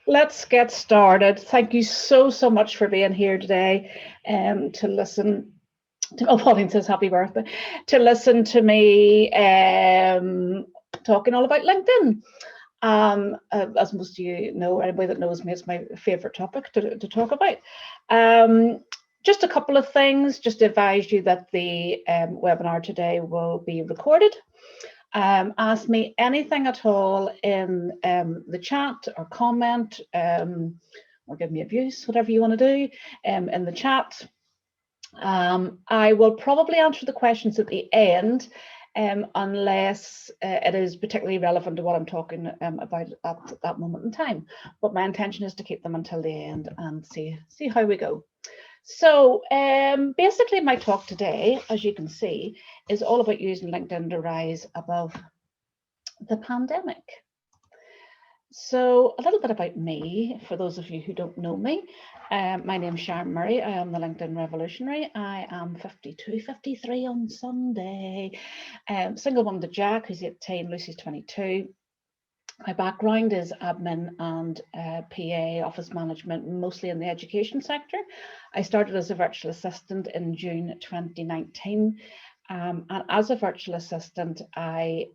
Let's get started. Thank you so much for being here today to listen to, oh, Pauline says happy birthday, to listen to me talking all about LinkedIn. As most of you know, anybody that knows me, it's my favorite topic to talk about. Just a couple of things, just to advise you that the webinar today will be recorded. Ask me anything at all in the chat or comment, or give me abuse, whatever you want to do in the chat. I will probably answer the questions at the end, unless it is particularly relevant to what I'm talking about at that moment in time. But my intention is to keep them until the end and see how we go. So basically my talk today, as you can see, is all about using LinkedIn to rise above the pandemic. So a little bit about me, for those of you who don't know me. My name is Sharon Murray. I am the LinkedIn Revolutionary. I am 52, 53 on Sunday. Single mum to Jack, who's 18, Lucy's 22. My background is admin and PA, office management, mostly in the education sector. I started as a virtual assistant in June 2019. And as a virtual assistant, I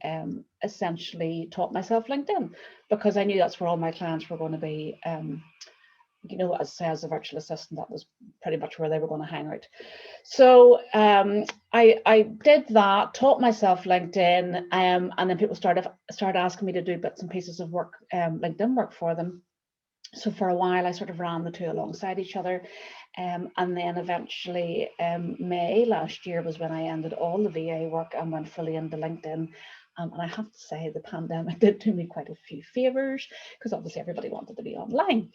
essentially taught myself LinkedIn because I knew that's where all my clients were going to be. You know, as a virtual assistant, that was pretty much where they were going to hang out. So I did that, taught myself LinkedIn, and then people started asking me to do bits and pieces of work, LinkedIn work for them. So for a while, I sort of ran the two alongside each other. And then eventually, May last year was when I ended all the VA work and went fully into LinkedIn. And I have to say the pandemic did do me quite a few favors because obviously everybody wanted to be online.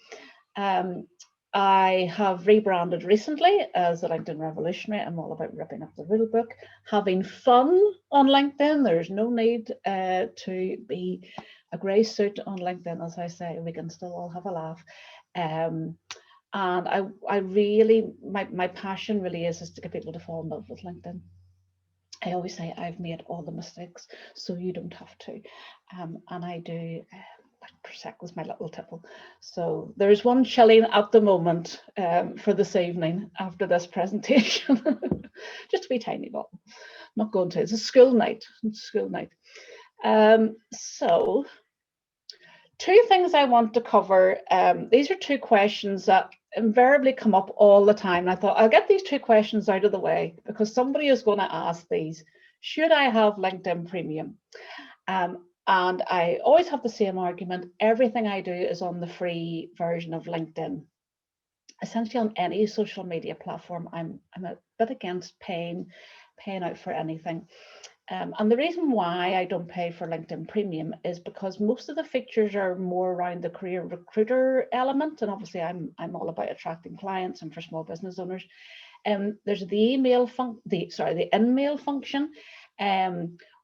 I have rebranded recently as the LinkedIn Revolutionary. I'm all about ripping up the rule book, having fun on LinkedIn. There's no need to be a grey suit on LinkedIn, as I say. We can still all have a laugh. And I really, my passion really is to get people to fall in love with LinkedIn. I always say I've made all the mistakes, so you don't have to. And I do. Prosecco's my little tipple. So there's one chilling at the moment for this evening after this presentation. Just a wee tiny bottle. I'm not going to. It's a school night. It's school night. So two things I want to cover. These are two questions that invariably come up all the time. And I thought I'll get these two questions out of the way because somebody is going to ask these. Should I have LinkedIn Premium? And I always have the same argument. Everything I do is on the free version of LinkedIn. Essentially on any social media platform, I'm a bit against paying out for anything. And the reason why I don't pay for LinkedIn Premium is because most of the features are more around the career recruiter element. And obviously I'm all about attracting clients and for small business owners. There's the in-mail function,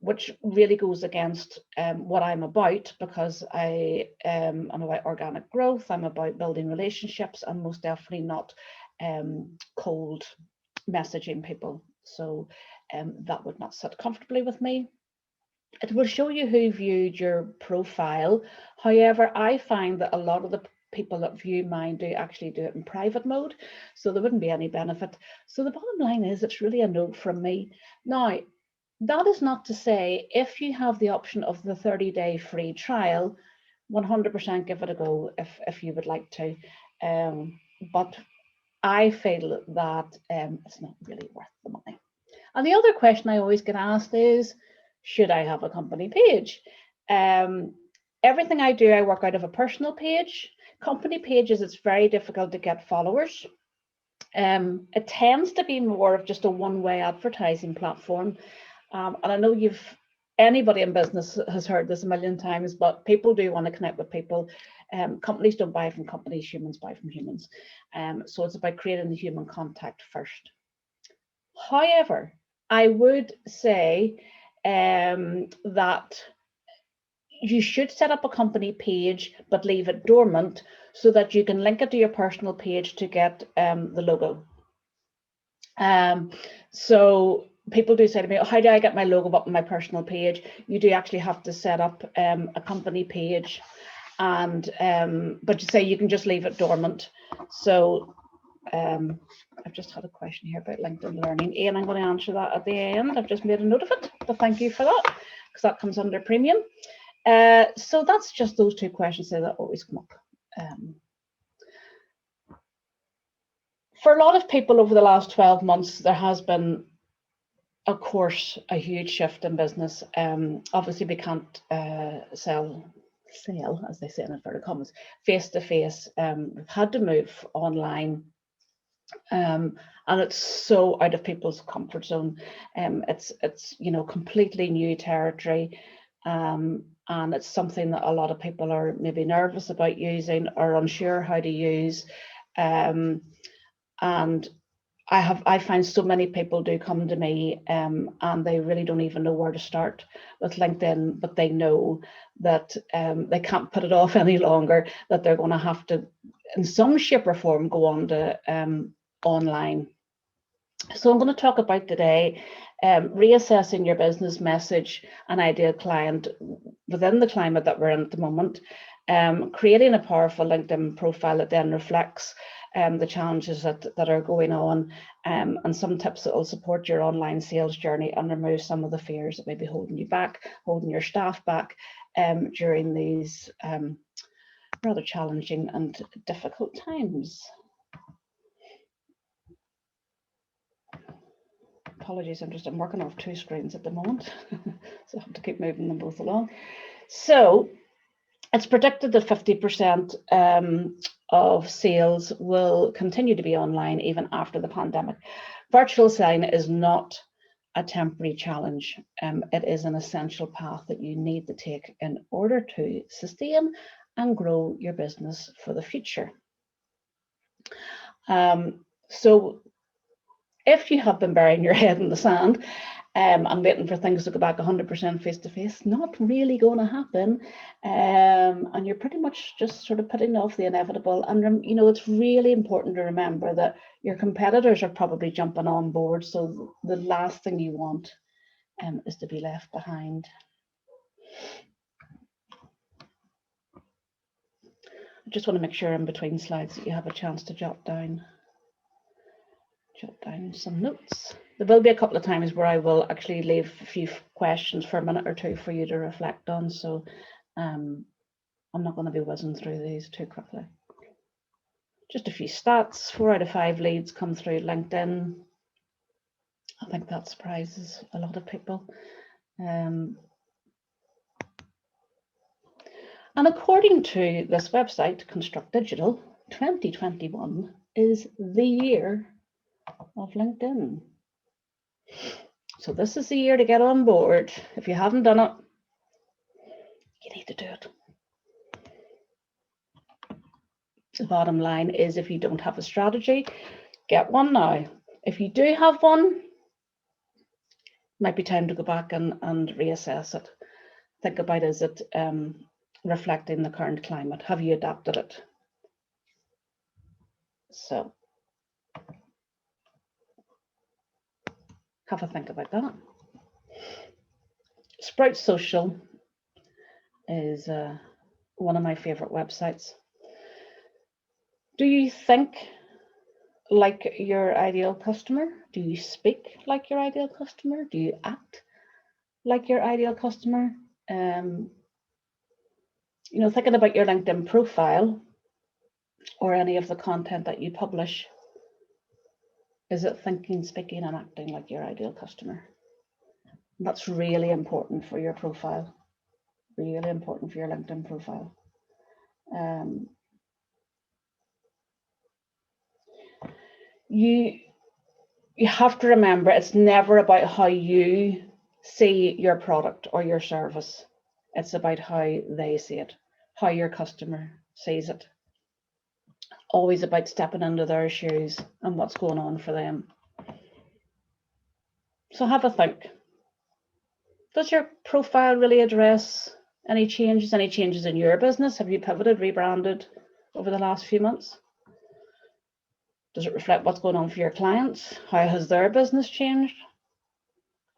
which really goes against what I'm about because I'm about organic growth. I'm about building relationships and most definitely not cold messaging people. So that would not sit comfortably with me. It will show you who viewed your profile. However, I find that a lot of the people that view mine do actually do it in private mode, so there wouldn't be any benefit. So the bottom line is it's really a no from me. Now, that is not to say if you have the option of the 30-day free trial, 100% give it a go if you would like to. But I feel that it's not really worth the money. And the other question I always get asked is, should I have a company page? Everything I do, I work out of a personal page. Company pages, it's very difficult to get followers. It tends to be more of just a one-way advertising platform. And I know anybody in business has heard this a million times, but people do want to connect with people. Companies don't buy from companies, humans buy from humans. So it's about creating the human contact first. However, I would say that you should set up a company page, but leave it dormant so that you can link it to your personal page to get the logo. So people do say to me, oh, how do I get my logo up on my personal page? You do actually have to set up a company page. and but you say you can just leave it dormant. So I've just had a question here about LinkedIn Learning. Ian, I'm going to answer that at the end. I've just made a note of it, but thank you for that, because that comes under premium. So that's just those two questions that always come up. For a lot of people over the last 12 months, there has been, of course, a huge shift in business. Obviously, we can't sell, as they say in inverted commas, face to face. We've had to move online. And it's so out of people's comfort zone. It's completely new territory, and it's something that a lot of people are maybe nervous about using or unsure how to use. And I find so many people do come to me, and they really don't even know where to start with LinkedIn, but they know that they can't put it off any longer, that they're going to have to, in some shape or form, go on to online. So I'm going to talk about today reassessing your business message and ideal client within the climate that we're in at the moment, creating a powerful LinkedIn profile that then reflects the challenges that are going on, and some tips that will support your online sales journey and remove some of the fears that may be holding you back, holding your staff back during these rather challenging and difficult times. Apologies, I'm working off two screens at the moment, so I have to keep moving them both along. So it's predicted that 50% of sales will continue to be online even after the pandemic. Virtual selling is not a temporary challenge. It is an essential path that you need to take in order to sustain and grow your business for the future. So if you have been burying your head in the sand and waiting for things to go back 100% face-to-face, not really going to happen. And you're pretty much just sort of putting off the inevitable. And, it's really important to remember that your competitors are probably jumping on board. So the last thing you want is to be left behind. I just want to make sure in between slides that you have a chance to jot down some notes. There will be a couple of times where I will actually leave a few questions for a minute or two for you to reflect on, so I'm not going to be whizzing through these too quickly. Just a few stats. 4 out of 5 leads come through LinkedIn. I think that surprises a lot of people. And according to this website, Construct Digital, 2021 is the year of LinkedIn. So this is the year to get on board. If you haven't done it, you need to do it. The bottom line is, if you don't have a strategy, get one now. If you do have one, it might be time to go back and reassess it. Think about, is it reflecting the current climate? Have you adapted it? So have a think about that. Sprout Social is one of my favorite websites. Do you think like your ideal customer? Do you speak like your ideal customer? Do you act like your ideal customer? Thinking about your LinkedIn profile or any of the content that you publish, is it thinking, speaking, and acting like your ideal customer? That's really important for your profile, really important for your LinkedIn profile. You have to remember, it's never about how you see your product or your service. It's about how they see it, how your customer sees it. Always about stepping into their shoes and what's going on for them. So have a think. Does your profile really address any changes in your business? Have you pivoted, rebranded over the last few months? Does it reflect what's going on for your clients? How has their business changed?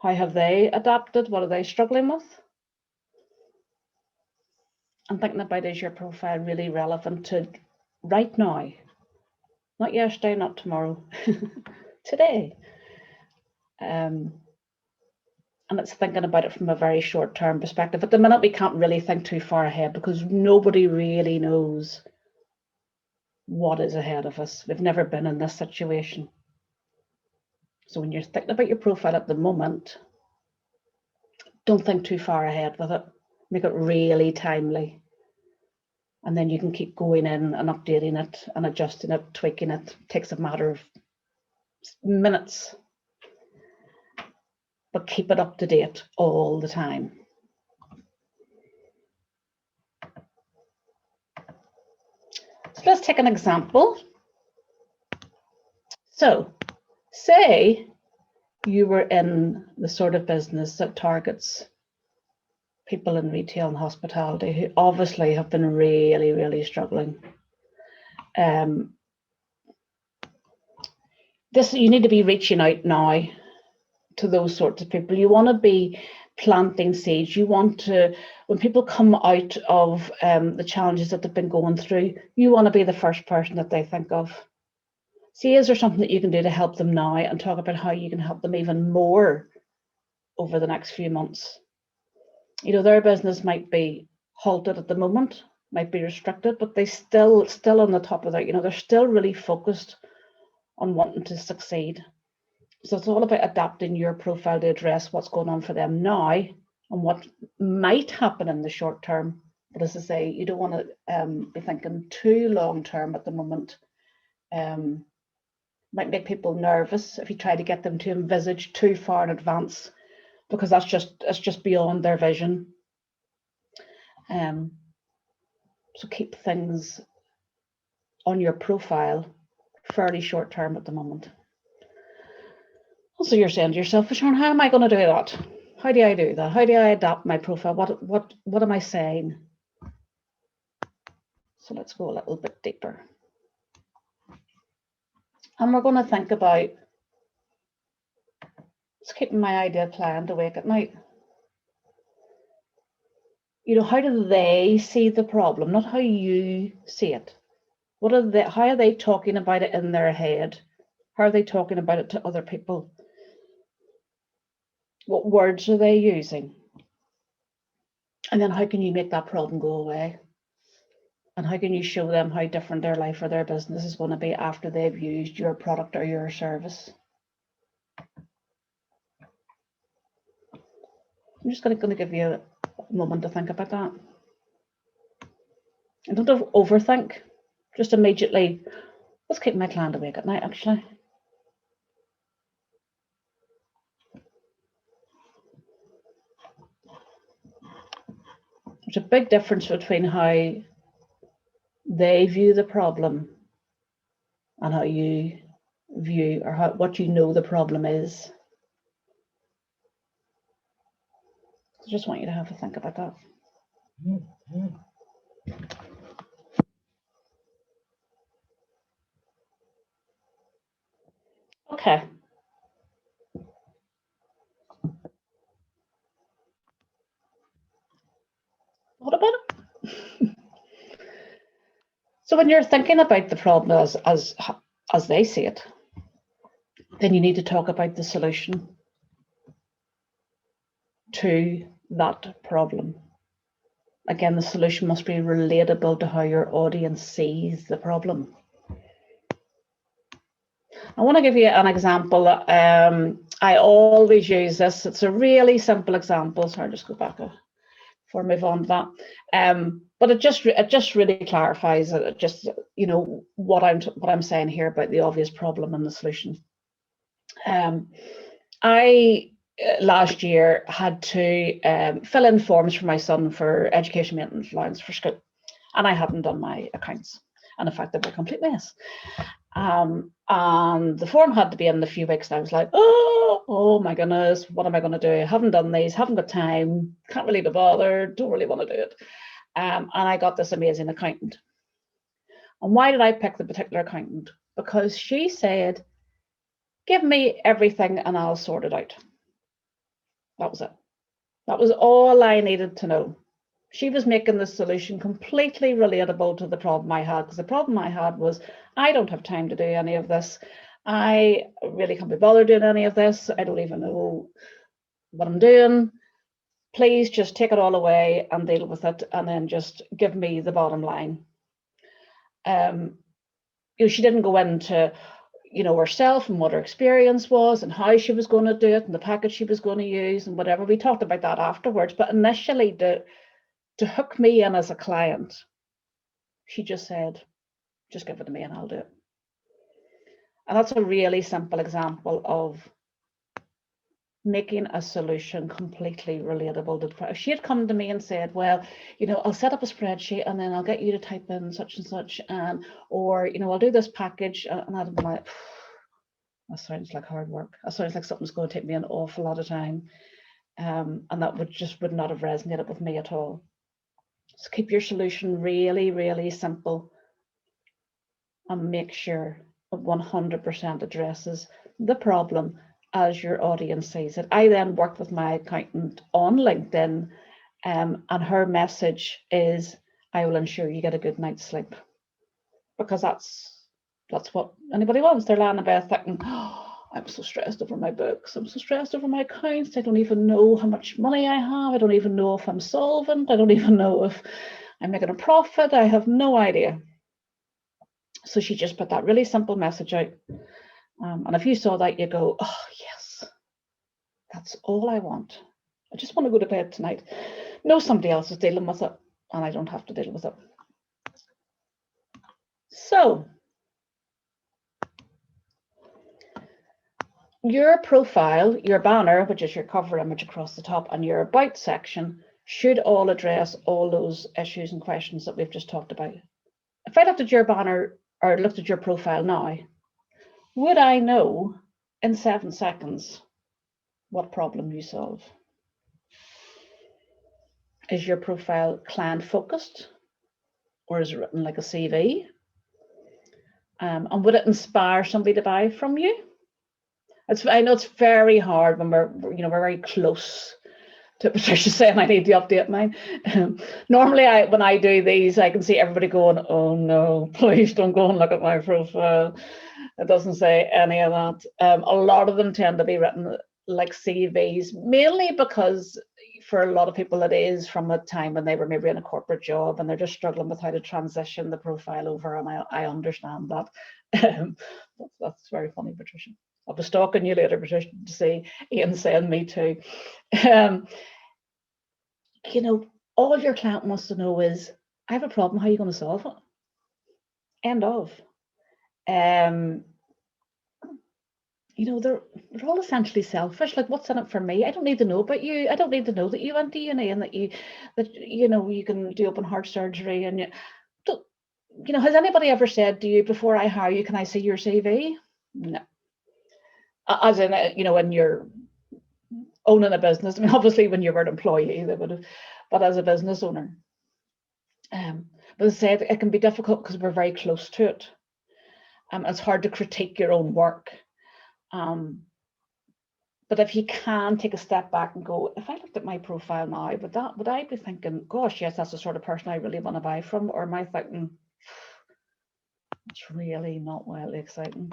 How have they adapted? What are they struggling with? and thinking about, is your profile really relevant to right now? Not yesterday, not tomorrow, today. And it's thinking about it from a very short-term perspective. At the minute, we can't really think too far ahead because nobody really knows what is ahead of us. We've never been in this situation. So when you're thinking about your profile at the moment, don't think too far ahead with it. Make it really timely. And then you can keep going in and updating it and adjusting it, tweaking it. It takes a matter of minutes. But keep it up to date all the time. So let's take an example. So say you were in the sort of business that targets people in retail and hospitality who obviously have been really, really struggling. You need to be reaching out now to those sorts of people. You want to be planting seeds. You want to, when people come out of the challenges that they've been going through, you want to be the first person that they think of. See, is there something that you can do to help them now, and talk about how you can help them even more over the next few months. You know, their business might be halted at the moment, might be restricted, but they still on the top of that, you know, they're still really focused on wanting to succeed. So it's all about adapting your profile to address what's going on for them now and what might happen in the short term. But as I say, you don't want to be thinking too long term at the moment. Might make people nervous if you try to get them to envisage too far in advance, because that's just beyond their vision. So keep things on your profile fairly short term at the moment. Also, you're saying to yourself, Siobhan, how am I going to do that? How do I do that? How do I adapt my profile? What am I saying? So let's go a little bit deeper. And we're going to think about just keeping my ideal client awake at night. You know, how do they see the problem, not how you see it? How are they talking about it in their head? How are they talking about it to other people? What words are they using? And then how can you make that problem go away? And how can you show them how different their life or their business is going to be after they've used your product or your service? I'm just going to give you a moment to think about that. And don't overthink. Just immediately, let's keep my client awake at night, actually. There's a big difference between how they view the problem and how you view, or what you know the problem is. I just want you to have a think about that. Okay. What about it? So when you're thinking about the problem as they see it, then you need to talk about the solution to that problem. Again, the solution must be relatable to how your audience sees the problem. I want to give you an example. I always use this. It's a really simple example. So I'll just go back before I move on to that. But it just really clarifies it. Just, you know, what I'm saying here about the obvious problem and the solution. I last year had to fill in forms for my son for education maintenance allowance for school, and I hadn't done my accounts, and in fact they were a complete mess. And the form had to be in a few weeks, and I was like, oh my goodness, what am I going to do? I haven't done these, haven't got time, can't really be bothered, don't really want to do it. And I got this amazing accountant. And why did I pick the particular accountant? Because she said, give me everything and I'll sort it out. That was it. That was all I needed to know. She was making the solution completely relatable to the problem I had, because the problem I had was, I don't have time to do any of this. I really can't be bothered doing any of this. I don't even know what I'm doing. Please just take it all away and deal with it, and then just give me the bottom line. She didn't go into, herself and what her experience was and how she was going to do it and the package she was going to use and whatever. We talked about that afterwards, but initially to hook me in as a client, she just said, just give it to me and I'll do it. And that's a really simple example of making a solution completely relatable to the product. If she had come to me and said, well, I'll set up a spreadsheet and then I'll get you to type in such and such, or, I'll do this package, and I'd be like, that sounds like hard work. That sounds like something's going to take me an awful lot of time. And that would not have resonated with me at all. So keep your solution really, really simple and make sure it 100% addresses the problem as your audience sees it. I then worked with my accountant on LinkedIn, and her message is, I will ensure you get a good night's sleep. Because that's what anybody wants. They're lying in bed thinking, oh, I'm so stressed over my books. I'm so stressed over my accounts. I don't even know how much money I have. I don't even know if I'm solvent. I don't even know if I'm making a profit. I have no idea. So she just put that really simple message out. And if you saw that, you go, oh, yes, that's all I want. I just want to go to bed tonight. No, somebody else is dealing with it, and I don't have to deal with it. So your profile, your banner, which is your cover image across the top, and your about section should all address all those issues and questions that we've just talked about. If I looked at your banner or looked at your profile now, would I know in 7 seconds what problem you solve? Is your profile client focused, or is it written like a CV? And would it inspire somebody to buy from you? I know it's very hard when we're very close to Patricia saying I need to update mine. Normally, when I do these, I can see everybody going, "Oh no, please don't go and look at my profile. It doesn't say any of that." A lot of them tend to be written like CVs, mainly because for a lot of people it is from a time when they were maybe in a corporate job and they're just struggling with how to transition the profile over, and I understand that. That's very funny, Patricia. I'll be stalking you later, Patricia, to see Ian saying me too. All your client wants to know is, I have a problem, how are you going to solve it? End of. They're all essentially selfish. Like, what's in it for me? I don't need to know about you. I don't need to know that you went to uni and that you can do open heart surgery. And has anybody ever said to you, before I hire you, can I see your CV? No. As in, when you're owning a business. I mean, obviously, when you were an employee, they would have, but as a business owner. But as I said, it can be difficult because we're very close to it. It's hard to critique your own work. But if you can take a step back and go, if I looked at my profile now, would I be thinking, gosh, yes, that's the sort of person I really want to buy from? Or am I thinking, it's really not wildly exciting?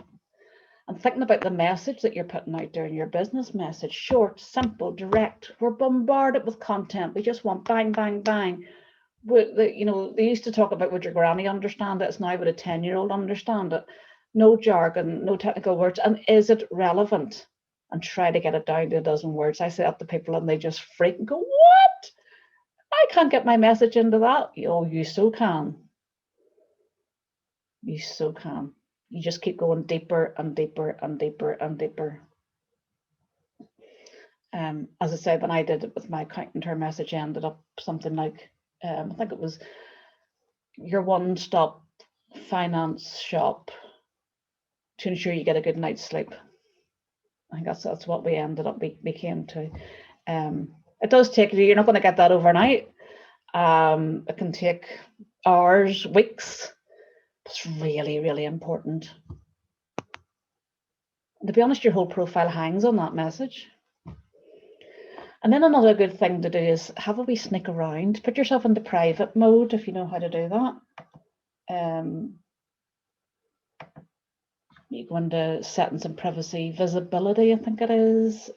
And thinking about the message that you're putting out there in your business message, short, simple, direct. We're bombarded with content. We just want bang, bang, bang. They used to talk about, would your granny understand it? It's now would a 10-year-old understand it? No jargon, no technical words. And is it relevant? And try to get it down to a dozen words. I say that to people and they just freak and go, what? I can't get my message into that. Oh, you so can. You so can. You just keep going deeper and deeper and deeper and deeper. As I said, when I did it with my accountant, her message ended up something like, I think it was, your one-stop finance shop to ensure you get a good night's sleep. I think that's what we ended up became to. It does take, you're not going to get that overnight. It can take hours, weeks. It's really, really important. To be honest, your whole profile hangs on that message. And then another good thing to do is have a wee sneak around. Put yourself into private mode if you know how to do that. You go into settings and privacy, visibility, I think it is,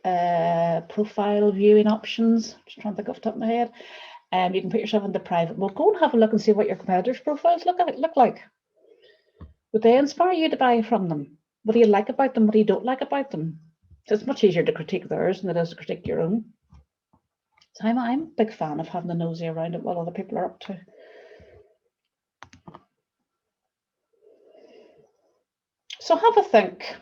profile viewing options. Just trying to think off the top of my head. You can put yourself into private mode. Go and have a look and see what your competitors' profiles look like. Would they inspire you to buy from them? What do you like about them? What do you don't like about them? So it's much easier to critique theirs than it is to critique your own. So I'm a big fan of having a nosy around at what other people are up to. So have a think.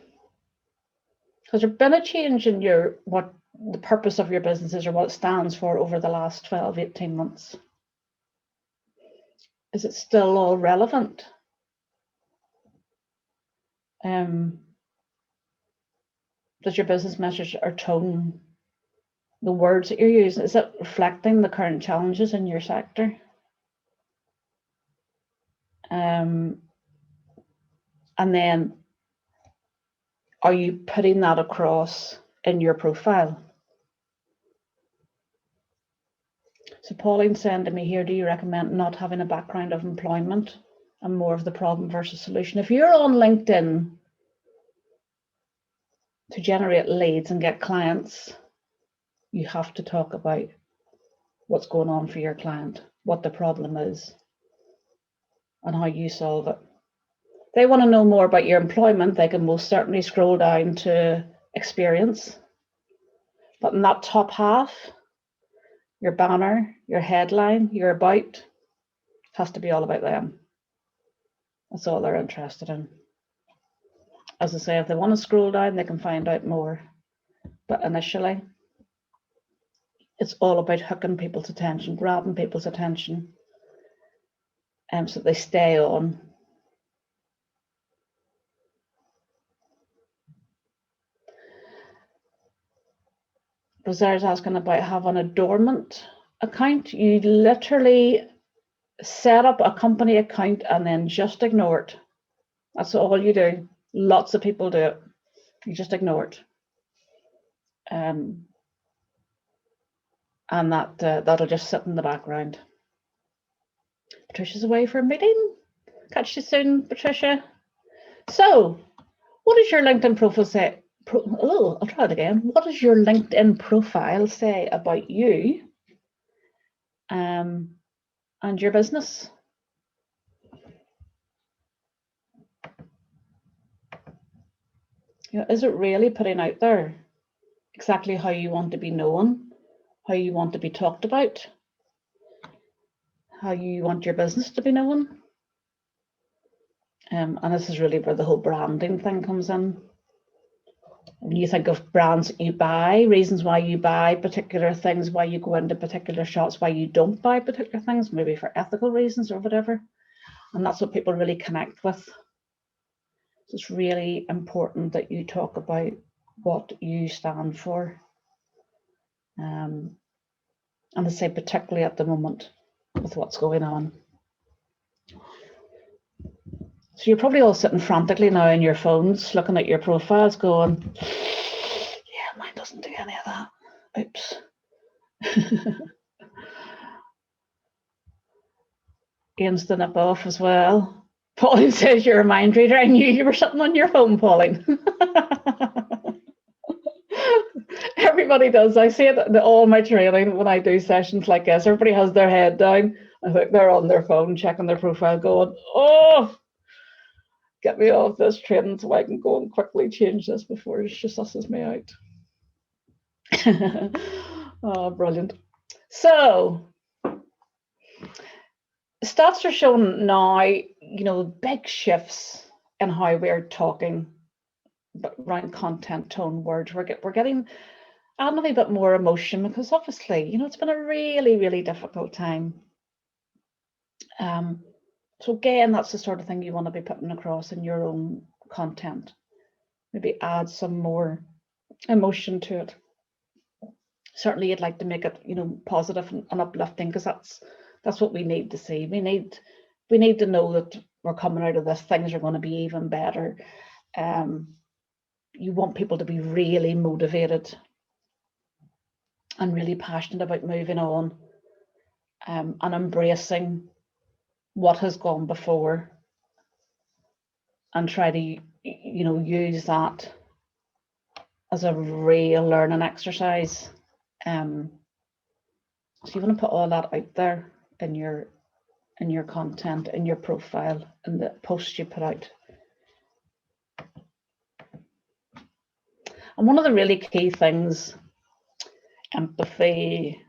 Has there been a change in what the purpose of your business is or what it stands for over the last 12, 18 months? Is it still all relevant? Does your business message or tone, the words that you're using, is it reflecting the current challenges in your sector? And then are you putting that across in your profile? So Pauline saying to me here, do you recommend not having a background of employment and more of the problem versus solution? If you're on LinkedIn to generate leads and get clients, you have to talk about what's going on for your client, what the problem is, and how you solve it. If they want to know more about your employment, they can most certainly scroll down to experience. But in that top half, your banner, your headline, your about, has to be all about them. That's all they're interested in. As I say, if they want to scroll down, they can find out more. But initially, it's all about hooking people's attention, grabbing people's attention, so that they stay on. Rosaire's asking about having a dormant account. You literally set up a company account and then just ignore it. That's all you do. Lots of people do it. You just ignore it. And that'll just sit in the background. Patricia's away for a meeting. Catch you soon, Patricia. So, what does your LinkedIn profile say? I'll try it again. What does your LinkedIn profile say about you and your business? You know, is it really putting out there exactly how you want to be known, how you want to be talked about, how you want your business to be known? And this is really where the whole branding thing comes in. When you think of brands that you buy, reasons why you buy particular things, why you go into particular shops, why you don't buy particular things, maybe for ethical reasons or whatever. And that's what people really connect with. So it's really important that you talk about what you stand for. And I say particularly at the moment with what's going on. So you're probably all sitting frantically now in your phones, looking at your profiles going, yeah, mine doesn't do any of that. Oops. Ian's the nip off as well. Pauline says you're a mind reader. I knew you were sitting on your phone, Pauline. Everybody does. I see it in all my training when I do sessions like this. Everybody has their head down. I think they're on their phone checking their profile going, oh, get me off this training so I can go and quickly change this before it just susses me out. Oh, brilliant. So stats are showing now, you know, big shifts in how we're talking around content, tone, words. We're getting a little bit more emotion because obviously, you know, it's been a really, really difficult time. So again, that's the sort of thing you want to be putting across in your own content. Maybe add some more emotion to it. Certainly you'd like to make it, you know, positive and uplifting, because that's what we need to see. We need to know that we're coming out of this, things are going to be even better. You want people to be really motivated and really passionate about moving on, and embracing what has gone before, and try to, use that as a real learning exercise. So you want to put all that out there in your content, in your profile, in the posts you put out. And one of the really key things, empathy,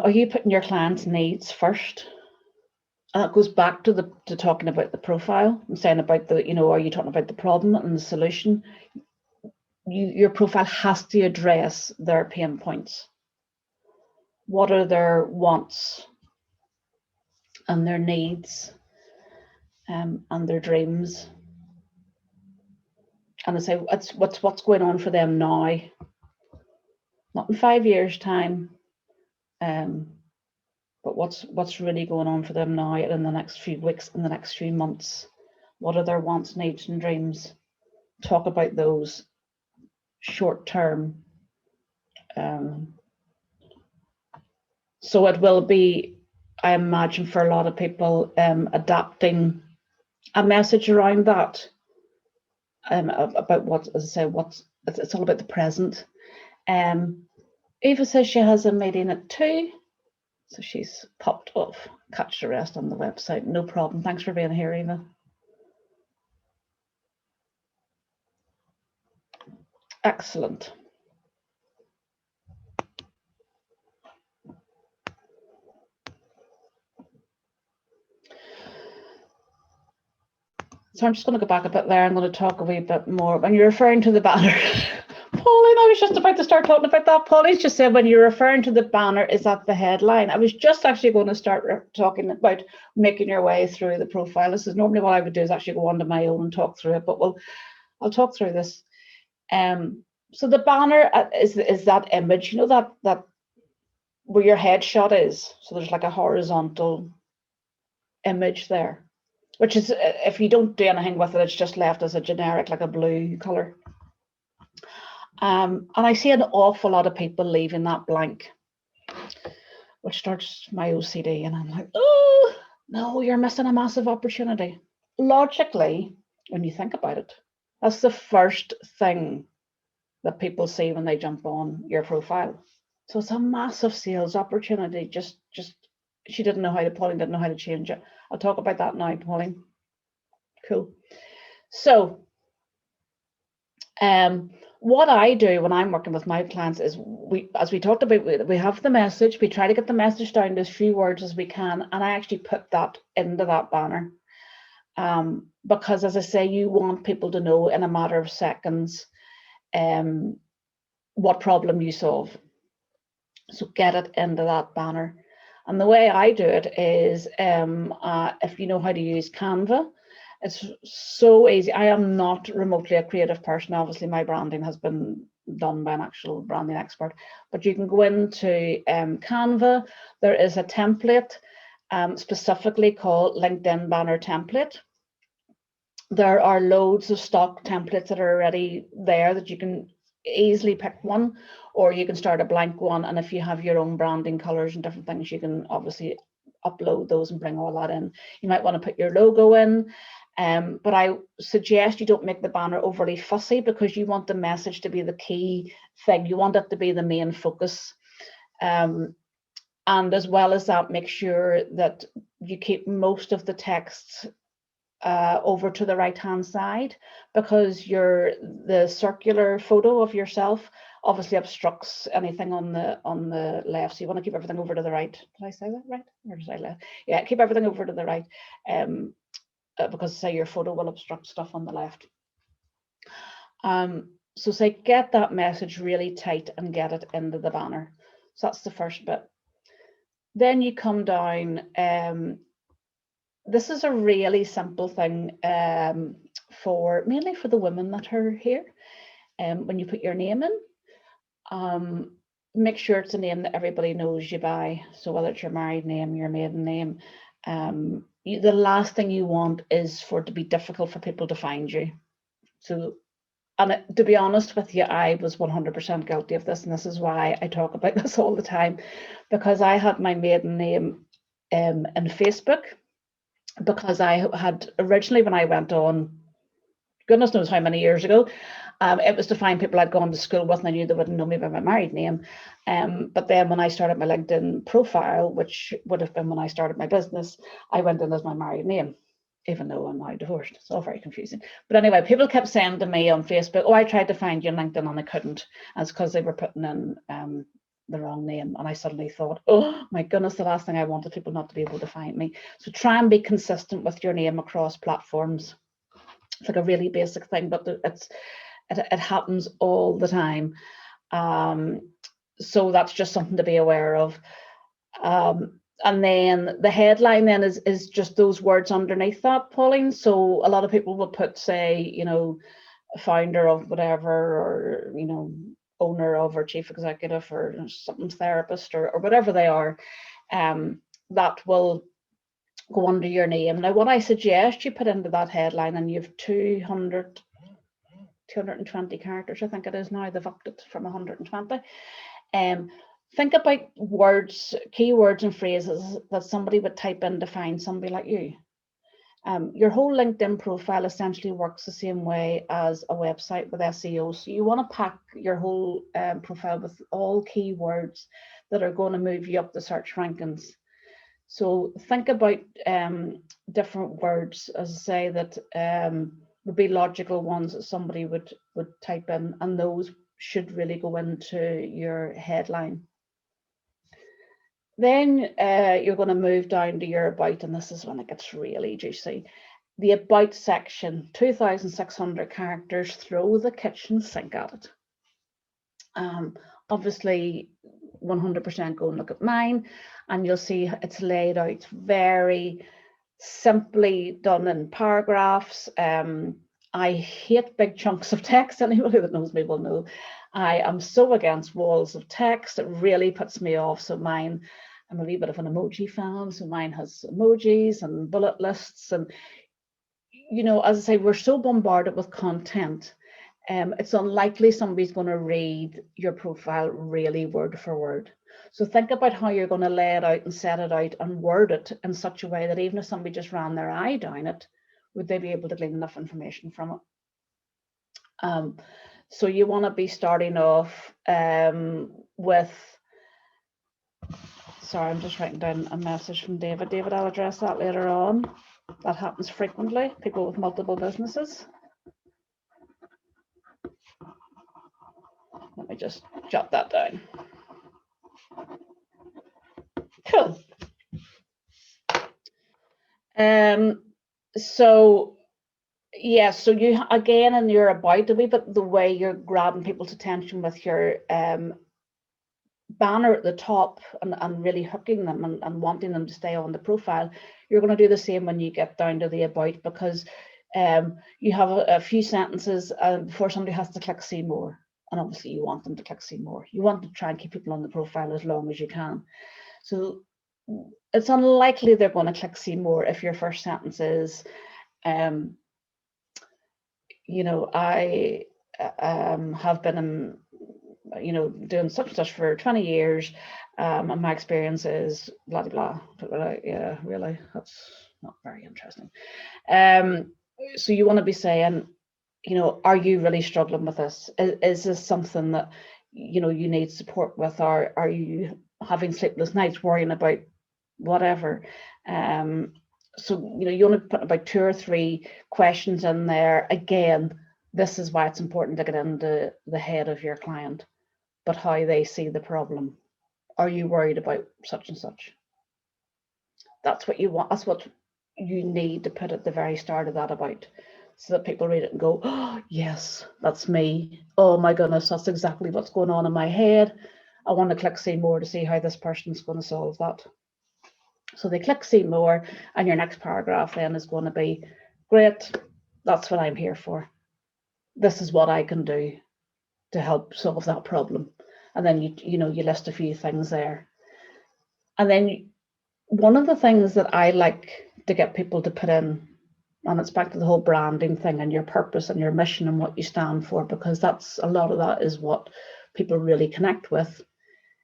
are you putting your client's needs first? And it goes back to talking about the profile and saying about are you talking about the problem and the solution? Your profile has to address their pain points. What are their wants and their needs, and their dreams? And I say, what's going on for them now, not in 5 years' time, but what's really going on for them now in the next few weeks, in the next few months. What are their wants, needs, and dreams? Talk about those short term. So it will be, I imagine, for a lot of people, adapting a message around that, about what, as I say, it's all about the present. Eva says she has a meeting at 2, so she's popped off. Catch the rest on the website, no problem. Thanks for being here, Eva. Excellent. So I'm just going to go back a bit there. I'm going to talk a wee bit more. When you're referring to the banner, Pauline, I was just about to start talking about that. Pauline just said when you're referring to the banner, is that the headline? I was just actually going to start talking about making your way through the profile. This is normally what I would do, is actually go onto my own and talk through it, but I'll talk through this. So the banner is that image, that where your headshot is. So there's like a horizontal image there, which is, if you don't do anything with it, it's just left as a generic, like a blue color. And I see an awful lot of people leaving that blank, which starts my OCD, and I'm like, oh no, you're missing a massive opportunity. Logically, when you think about it, that's the first thing that people see when they jump on your profile. So it's a massive sales opportunity. Just she didn't know how to, Pauline didn't know how to change it. I'll talk about that now, Pauline. Cool. So what I do when I'm working with my clients is, as we talked about, we have the message, we try to get the message down to as few words as we can, and I actually put that into that banner, because, as I say, you want people to know in a matter of seconds what problem you solve. So get it into that banner. And the way I do it is, if you know how to use Canva, it's so easy. I am not remotely a creative person. Obviously, my branding has been done by an actual branding expert. But you can go into Canva. There is a template specifically called LinkedIn Banner Template. There are loads of stock templates that are already there that you can easily pick one, or you can start a blank one. And if you have your own branding colors and different things, you can obviously upload those and bring all that in. You might want to put your logo in. But I suggest you don't make the banner overly fussy, because you want the message to be the key thing. You want it to be the main focus. And as well as that, make sure that you keep most of the text over to the right hand side, because the circular photo of yourself obviously obstructs anything on the left. So you want to keep everything over to the right. Did I say that right? Or did I left? Yeah, keep everything over to the right. Because say your photo will obstruct stuff on the left. So say get that message really tight and get it into the banner. So that's the first bit. Then you come down. This is a really simple thing, mainly for the women that are here. When you put your name in, make sure it's a name that everybody knows you by. So whether it's your married name, your maiden name, the last thing you want is for it to be difficult for people to find you. So And to be honest with you, I was 100% guilty of this, and this is why I talk about this all the time, because I had my maiden name in Facebook, because I had originally, when I went on, goodness knows how many years ago, it was to find people I'd gone to school with, and I knew they wouldn't know me by my married name. But then when I started my LinkedIn profile, which would have been when I started my business, I went in as my married name, even though I'm now divorced. It's all very confusing. But anyway, people kept saying to me on Facebook, oh, I tried to find you on LinkedIn and I couldn't. And it's because they were putting in the wrong name. And I suddenly thought, oh my goodness, the last thing I wanted people not to be able to find me. So try and be consistent with your name across platforms. It's like a really basic thing, but it happens all the time. So that's just something to be aware of. And then the headline then is just those words underneath that, Pauline. So a lot of people will put, say, you know, founder of whatever, or, you know, owner of, or chief executive, or something therapist, or whatever they are, that will go under your name. Now, what I suggest you put into that headline, and you've 220 characters, I think it is now, they've upped it from 120. Think about words, keywords and phrases that somebody would type in to find somebody like you. Your whole LinkedIn profile essentially works the same way as a website with SEO. So you want to pack your whole profile with all keywords that are going to move you up the search rankings. So think about different words, as I say, that would be logical ones that somebody would type in, and those should really go into your headline. Then you're going to move down to your about, and this is when it gets really juicy. The about section, 2,600 characters, throw the kitchen sink at it. Obviously, 100% go and look at mine, and you'll see it's laid out very simply, done in paragraphs. I hate big chunks of text. Anybody that knows me will know I am so against walls of text. It really puts me off. So mine, I'm a wee bit of an emoji fan, so mine has emojis and bullet lists. And, you know, as I say, we're so bombarded with content. It's unlikely somebody's going to read your profile really word for word. So think about how you're going to lay it out and set it out and word it in such a way that even if somebody just ran their eye down it, would they be able to glean enough information from it? So you want to be starting off with, sorry, I'm just writing down a message from David. David, I'll address that later on. That happens frequently, people with multiple businesses. Let me just jot that down. Cool. So yeah, so you again in your about a wee bit the way you're grabbing people's attention with your banner at the top and really hooking them and wanting them to stay on the profile. You're going to do the same when you get down to the about, because you have a few sentences before somebody has to click see more. And obviously you want them to click see more. You want to try and keep people on the profile as long as you can. So it's unlikely they're going to click see more if your first sentence is, you know, I have been in, you know, doing such and such for 20 years, and my experience is blah, blah, blah. Yeah, really, that's not very interesting. So you want to be saying, you know, are you really struggling with this? Is this something that, you know, you need support with, or are you having sleepless nights worrying about whatever? So, you know, you want to put about 2 or 3 questions in there. Again, this is why it's important to get into the head of your client, but how they see the problem. Are you worried about such and such? That's what you want. That's what you need to put at the very start of that about, so that people read it and go, oh, yes, that's me. Oh my goodness, that's exactly what's going on in my head. I want to click see more to see how this person's going to solve that. So they click see more, and your next paragraph then is going to be, great, that's what I'm here for. This is what I can do to help solve that problem. And then you know, you list a few things there. And then one of the things that I like to get people to put in And it's back to the whole branding thing and your purpose and your mission and what you stand for, because that's a lot of that is what people really connect with,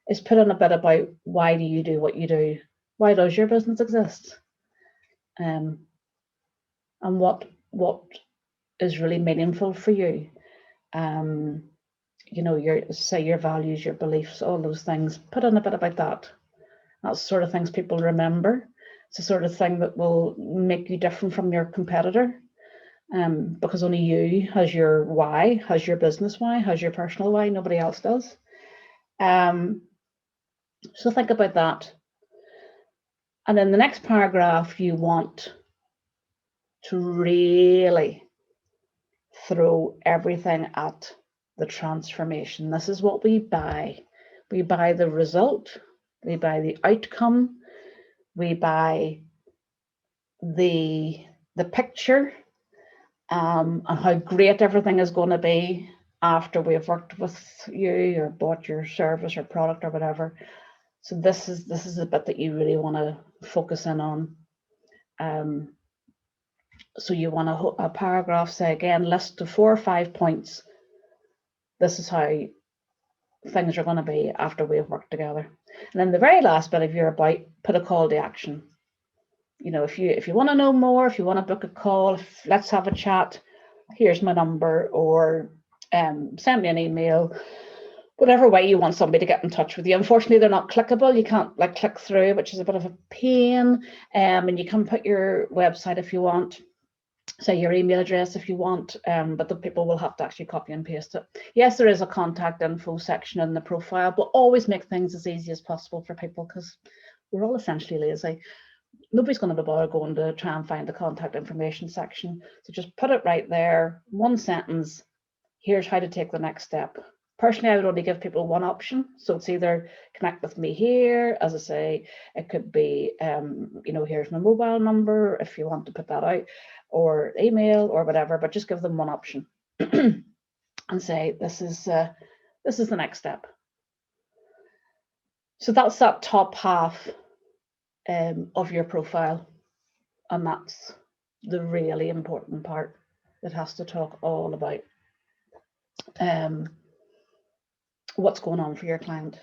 is put in a bit about why do you do what you do? Why does your business exist? And what is really meaningful for you? You know, your values, your beliefs, all those things. Put in a bit about that. That's the sort of things people remember. It's the sort of thing that will make you different from your competitor, because only you has your why, has your business why, has your personal why. Nobody else does. So think about that. And in the next paragraph, you want to really throw everything at the transformation. This is what we buy. We buy the result, we buy the outcome, we buy the picture, and how great everything is going to be after we've worked with you or bought your service or product or whatever. So this is the bit that you really want to focus in on. So you want a paragraph, say again, list of 4 or 5 points. This is how things are going to be after we've worked together. And then the very last bit of your about, put a call to action. You know, if you want to know more, if you want to book a call, let's have a chat, here's my number, or send me an email, whatever way you want somebody to get in touch with you. Unfortunately, they're not clickable. You can't like click through, which is a bit of a pain. And you can put your website if you want, say your email address if you want, but the people will have to actually copy and paste it. Yes, there is a contact info section in the profile, but always make things as easy as possible for people, because we're all essentially lazy. Nobody's going to bother going to try and find the contact information section. So just put it right there, one sentence. Here's how to take the next step. Personally, I would only give people one option. So it's either connect with me here, as I say, it could be, you know, here's my mobile number if you want to put that out, or email or whatever, but just give them one option and say, this is the next step. So that's that top half of your profile. And that's the really important part that has to talk all about what's going on for your client.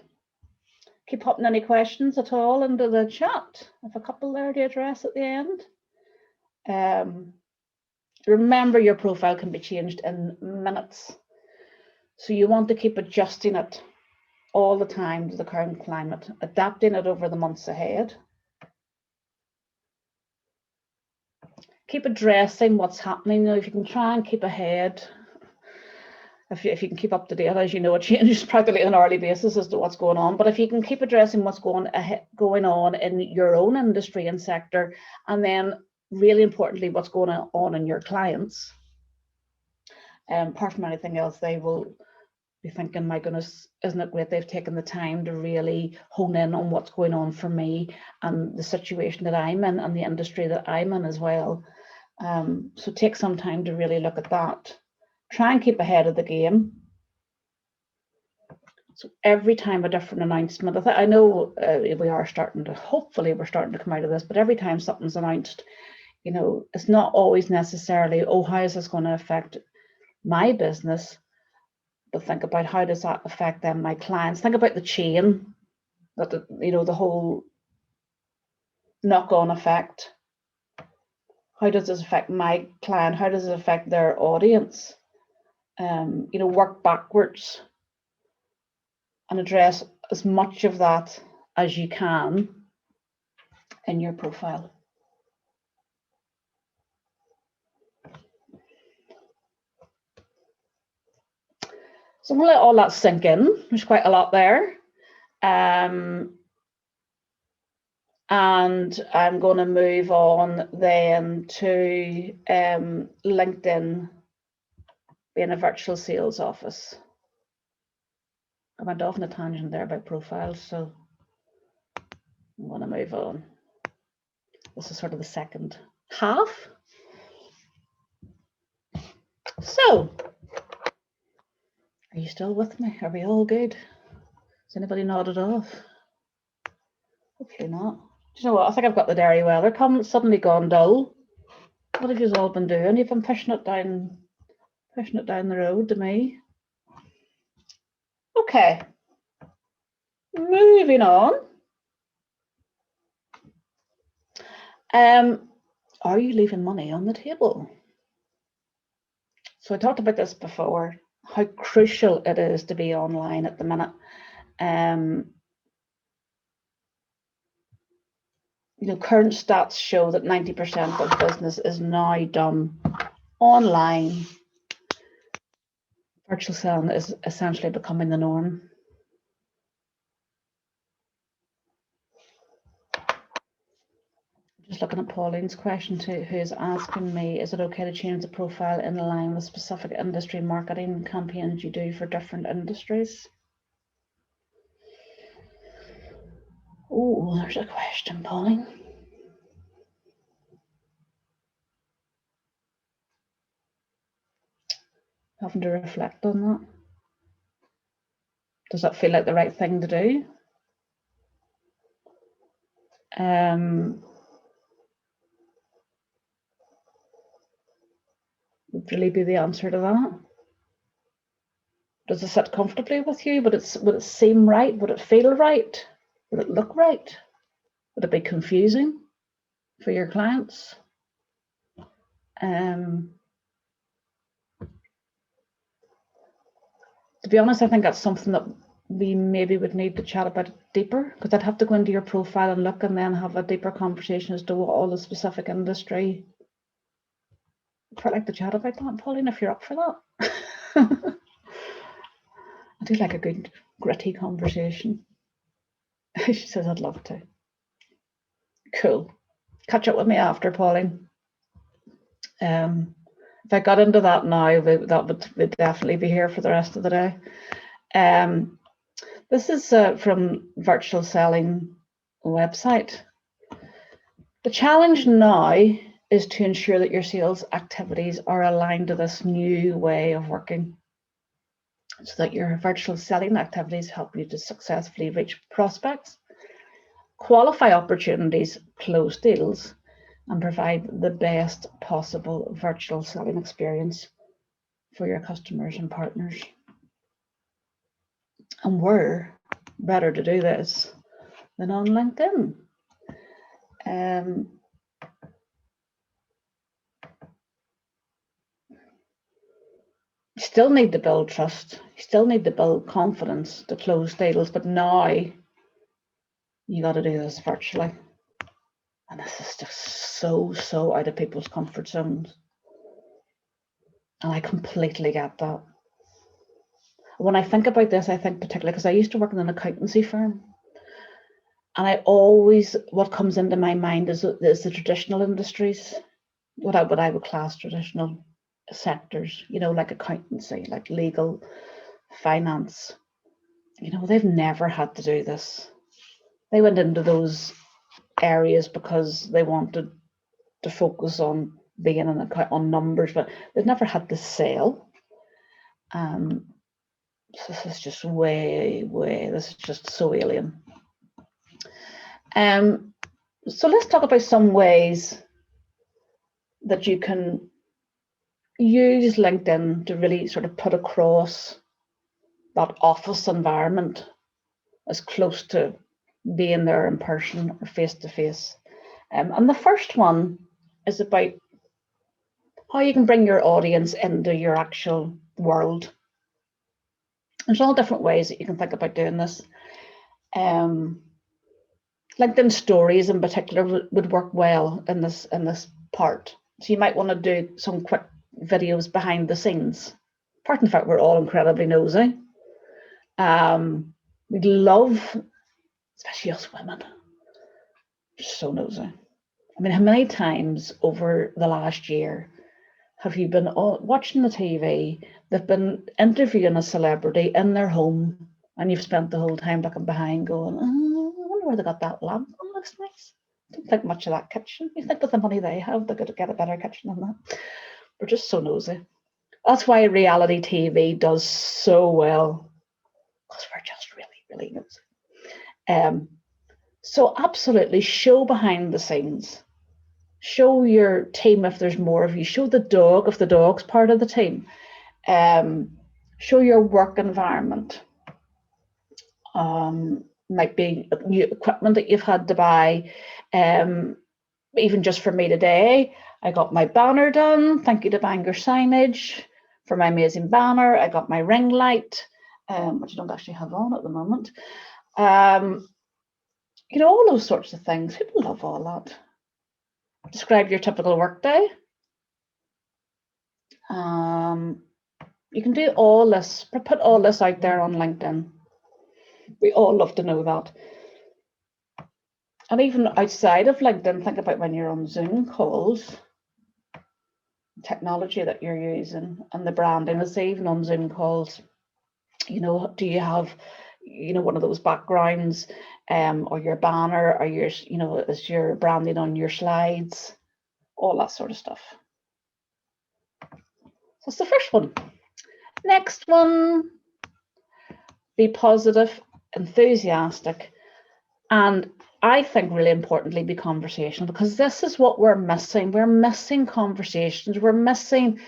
Keep popping any questions at all into the chat. I have a couple there to address at the end. Remember, your profile can be changed in minutes. So you want to keep adjusting it all the time to the current climate, adapting it over the months ahead. Keep addressing what's happening. You know, if you can try and keep ahead, if you can keep up to date, as you know, it changes practically on an hourly basis as to what's going on. But if you can keep addressing what's going on in your own industry and sector, and then really importantly, what's going on in your clients, apart from anything else, they will be thinking, my goodness, isn't it great they've taken the time to really hone in on what's going on for me and the situation that I'm in and the industry that I'm in as well. So take some time to really look at that. Try and keep ahead of the game. So every time a different announcement, I know we are starting to, hopefully we're starting to come out of this, but every time something's announced, you know, it's not always necessarily, oh, how is this going to affect my business? But think about, how does that affect them, my clients? Think about the chain, that you know, the whole knock-on effect. How does this affect my client? How does it affect their audience? You know, work backwards and address as much of that as you can in your profile. So I'm going to let all that sink in. There's quite a lot there. And I'm going to move on then to LinkedIn being a virtual sales office. I went off on a tangent there about profiles, so I'm going to move on. This is sort of the second half. So, are you still with me? Are we all good? Has anybody nodded off? Hopefully not. Do you know what? I think I've got the dairy weather coming. It's suddenly gone dull. What have you all been doing? You've been pushing it down the road to me. Okay, moving on. Are you leaving money on the table? So I talked about this before, how crucial it is to be online at the minute. Current stats show that 90% of business is now done online. Virtual selling is essentially becoming the norm. Just looking at Pauline's question too, who's asking me, is it okay to change the profile in line with specific industry marketing campaigns you do for different industries? Oh, there's a question, Pauline. Having to reflect on that. Does that feel like the right thing to do? Would really be the answer to that? Does it sit comfortably with you? Would it seem right? Would it feel right? Would it look right? Would it be confusing for your clients? To be honest, I think that's something that we maybe would need to chat about deeper, because I'd have to go into your profile and look and then have a deeper conversation as to what all the specific industry. I'd like to chat about that, Pauline, if you're up for that. I do like a good gritty conversation. She says, I'd love to. Cool. Catch up with me after, Pauline. If I got into that now, that would definitely be here for the rest of the day. This is from Virtual Selling website. The challenge now is to ensure that your sales activities are aligned to this new way of working, so that your virtual selling activities help you to successfully reach prospects, qualify opportunities, close deals, and provide the best possible virtual selling experience for your customers and partners. And where better to do this than on LinkedIn? You still need to build trust. You still need to build confidence to close deals, but now you got to do this virtually. And this is just so out of people's comfort zones. And I completely get that. When I think about this, I think particularly because I used to work in an accountancy firm. And what comes into my mind is the traditional industries, what I would class traditional sectors, like accountancy, like legal, finance. They've never had to do this. They went into those areas because they wanted to focus on being on numbers, but they've never had to sell. This is just this is just so alien. So let's talk about some ways that you can use LinkedIn to really sort of put across that office environment as close to being there in person or face to face. And the first one is about how you can bring your audience into your actual world. There's all different ways that you can think about doing this. LinkedIn stories in particular would work well in this part. So you might want to do some quick videos behind the scenes. Apart from the fact we're all incredibly nosy. We'd love, especially us women, so nosy. I mean, how many times over the last year have you been watching the TV, they've been interviewing a celebrity in their home, and you've spent the whole time looking behind going, oh, I wonder where they got that lamp. Oh, looks nice. Don't think much of that kitchen. You think with the money they have, they're going to get a better kitchen than that. We're just so nosy. That's why reality TV does so well, because we're just really nosy. So absolutely show behind the scenes. Show your team if there's more of you. Show the dog if the dog's part of the team. Show your work environment. Might be new equipment that you've had to buy. Even just for me today, I got my banner done. Thank you to Bangor Signage for my amazing banner. I got my ring light, which I don't actually have on at the moment. You know, all those sorts of things. People love all that. Describe your typical workday. You can do all this, put all this out there on LinkedIn. We all love to know that. And even outside of LinkedIn, think about when you're on Zoom calls, technology that you're using and the branding is even on Zoom calls. You know, do you have, you know, one of those backgrounds or your banner or your, you know, is your branding on your slides, all that sort of stuff. So that's the first one. Next one, be positive, enthusiastic, and I think really importantly, be conversational, because this is what we're missing. We're missing conversations. We're missing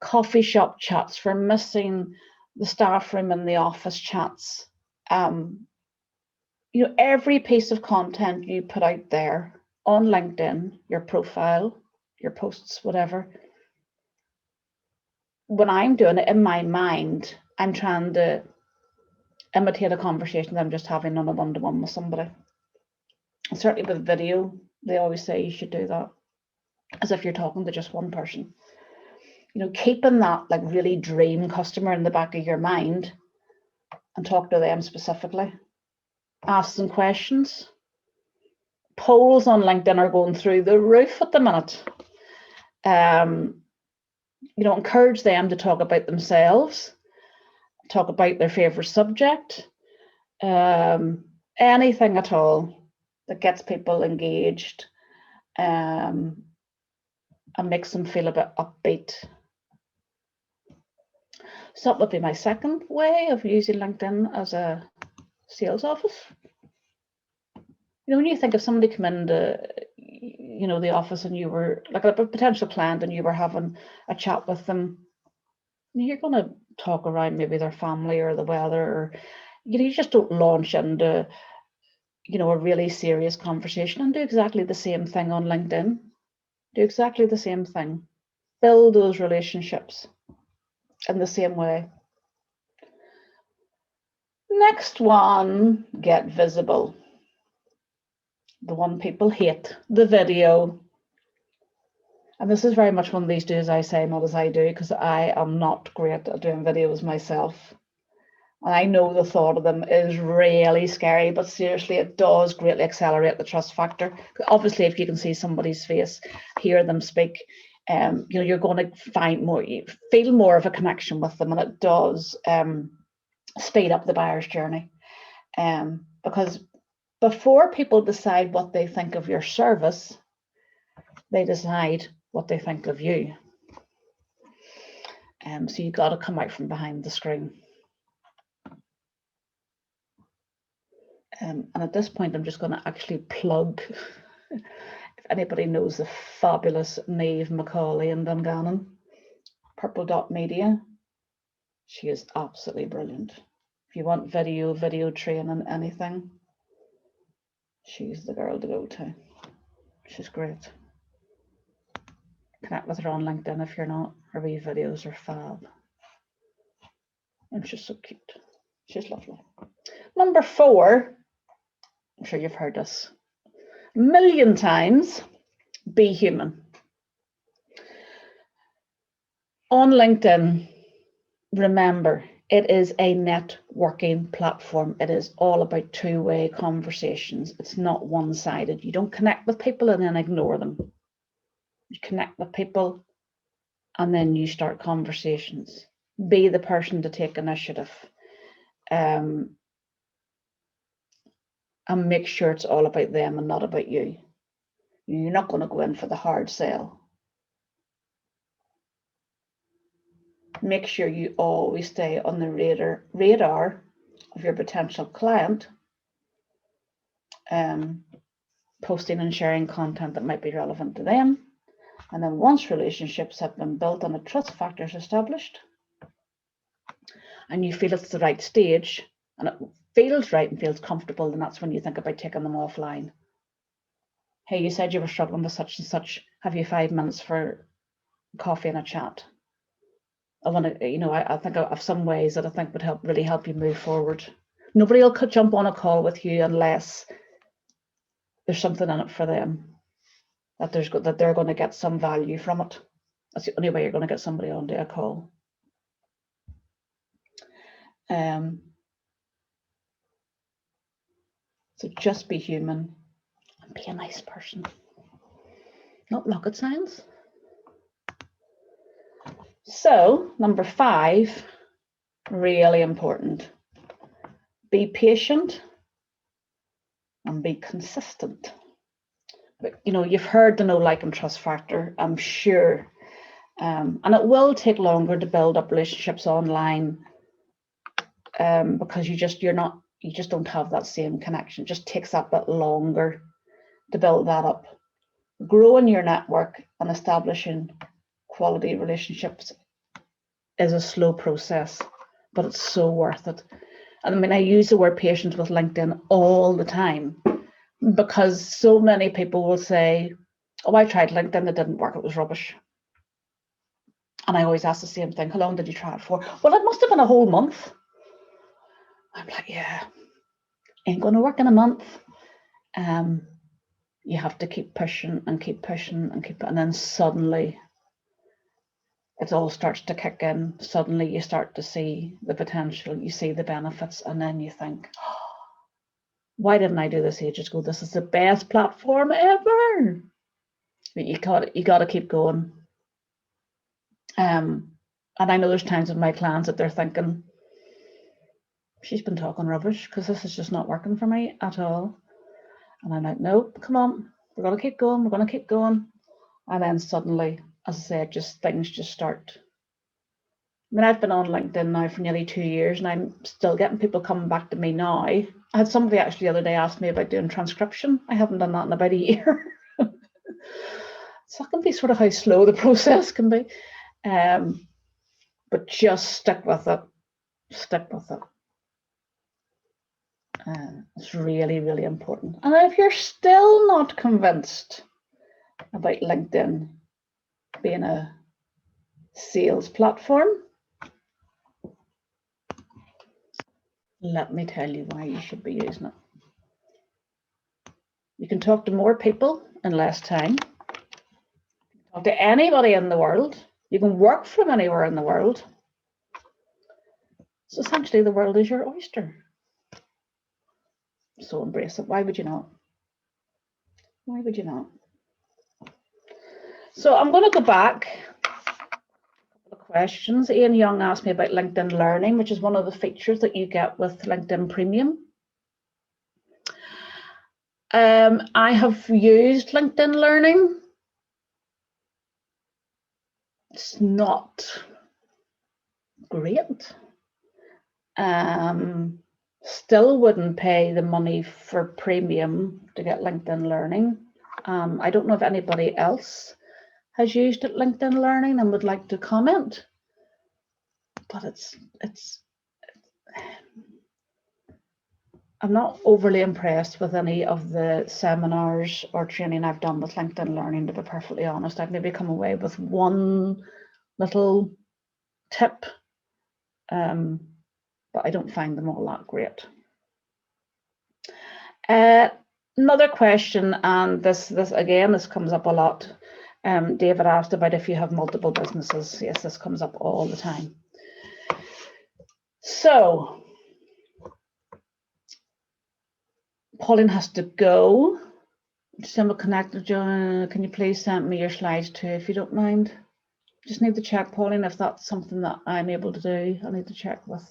coffee shop chats. We're missing the staff room and the office chats. You know, every piece of content you put out there on LinkedIn, your profile, your posts, whatever, when I'm doing it in my mind, I'm trying to imitate a conversation that I'm just having on a one-to-one with somebody. And certainly with video, they always say you should do that as if you're talking to just one person. You know, keeping that like really dream customer in the back of your mind and talk to them specifically. Ask them questions. Polls on LinkedIn are going through the roof at the minute. You know, encourage them to talk about themselves, talk about their favorite subject, anything at all that gets people engaged and makes them feel a bit upbeat. So that would be my second way of using LinkedIn as a sales office. You know, when you think of somebody come into, you know, the office and you were like a potential client and you were having a chat with them, you're going to talk around maybe their family or the weather, or, you know, you just don't launch into, you know, a really serious conversation. And do exactly the same thing on LinkedIn. Do exactly the same thing. Build those relationships in the same way. Next one, get visible. The one people hate, the video. And this is very much one of these do as I say, not as I do, because I am not great at doing videos myself. And I know the thought of them is really scary, but seriously, it does greatly accelerate the trust factor. Obviously, if you can see somebody's face, hear them speak, you know, you're going to find more, you feel more of a connection with them, and it does speed up the buyer's journey. Because before people decide what they think of your service, they decide what they think of you. So you've got to come out from behind the screen. And at this point, I'm just going to actually plug, if anybody knows the fabulous Niamh Macaulay in Dungannon, Purple Dot Media, she is absolutely brilliant. If you want video training, anything, she's the girl to go to. She's great. Connect with her on LinkedIn if you're not. Her wee videos are fab. And she's so cute. She's lovely. Number 4, I'm sure you've heard this a million times, be human. On LinkedIn, remember, it is a networking platform. It is all about two-way conversations. It's not one-sided. You don't connect with people and then ignore them. You connect with people and then you start conversations. Be the person to take initiative. And make sure it's all about them and not about you. You're not going to go in for the hard sell. Make sure you always stay on the radar of your potential client. posting and sharing content that might be relevant to them. And then once relationships have been built and a trust factor is established, and you feel it's the right stage, and it feels right and feels comfortable, then that's when you think about taking them offline. Hey, you said you were struggling with such and such. Have you 5 minutes for coffee and a chat? I want to, I think of some ways that I think would really help you move forward. Nobody will jump on a call with you unless there's something in it for them, that they're going to get some value from it. That's the only way you're going to get somebody onto a call. So just be human and be a nice person. Not rocket science. So number 5, really important. Be patient and be consistent. But you've heard the know, like, and trust factor, I'm sure. And it will take longer to build up relationships online because you just don't have that same connection. It just takes that bit longer to build that up. Growing your network and establishing quality relationships is a slow process, but it's so worth it. And I mean, I use the word patience with LinkedIn all the time because so many people will say, oh, I tried LinkedIn, it didn't work, it was rubbish. And I always ask the same thing, how long did you try it for? Well, it must have been a whole month. I'm like, yeah, ain't going to work in a month. You have to keep pushing and keep pushing and then suddenly it all starts to kick in. Suddenly you start to see the potential, you see the benefits, and then you think, oh, why didn't I do this ages ago? This is the best platform ever. But you got to keep going. And I know there's times with my clients that they're thinking, she's been talking rubbish because this is just not working for me at all. And I'm like, no, come on, we're going to keep going. We're going to keep going. And then suddenly, as I said, things just start. I mean, I've been on LinkedIn now for nearly 2 years and I'm still getting people coming back to me now. I had somebody actually the other day ask me about doing transcription. I haven't done that in about a year. So that can be sort of how slow the process can be. But just stick with it. Stick with it. It's really, really important. And if you're still not convinced about LinkedIn being a sales platform, let me tell you why you should be using it. You can talk to more people in less time. Talk to anybody in the world. You can work from anywhere in the world. So essentially the world is your oyster. So embrace it. Why would you not? Why would you not? So I'm going to go back a couple of questions. Ian Young asked me about LinkedIn Learning, which is one of the features that you get with LinkedIn Premium. I have used LinkedIn Learning. It's not great. Still wouldn't pay the money for premium to get LinkedIn Learning. I don't know if anybody else has used LinkedIn Learning and would like to comment, but I'm not overly impressed with any of the seminars or training I've done with LinkedIn Learning, to be perfectly honest. I've maybe come away with one little tip, but I don't find them all that great. Another question, and this comes up a lot. David asked about if you have multiple businesses. Yes, this comes up all the time. So Pauline has to go. Symbol connected, John. Can you please send me your slides too, if you don't mind? Just need to check, Pauline, if that's something that I'm able to do. I need to check with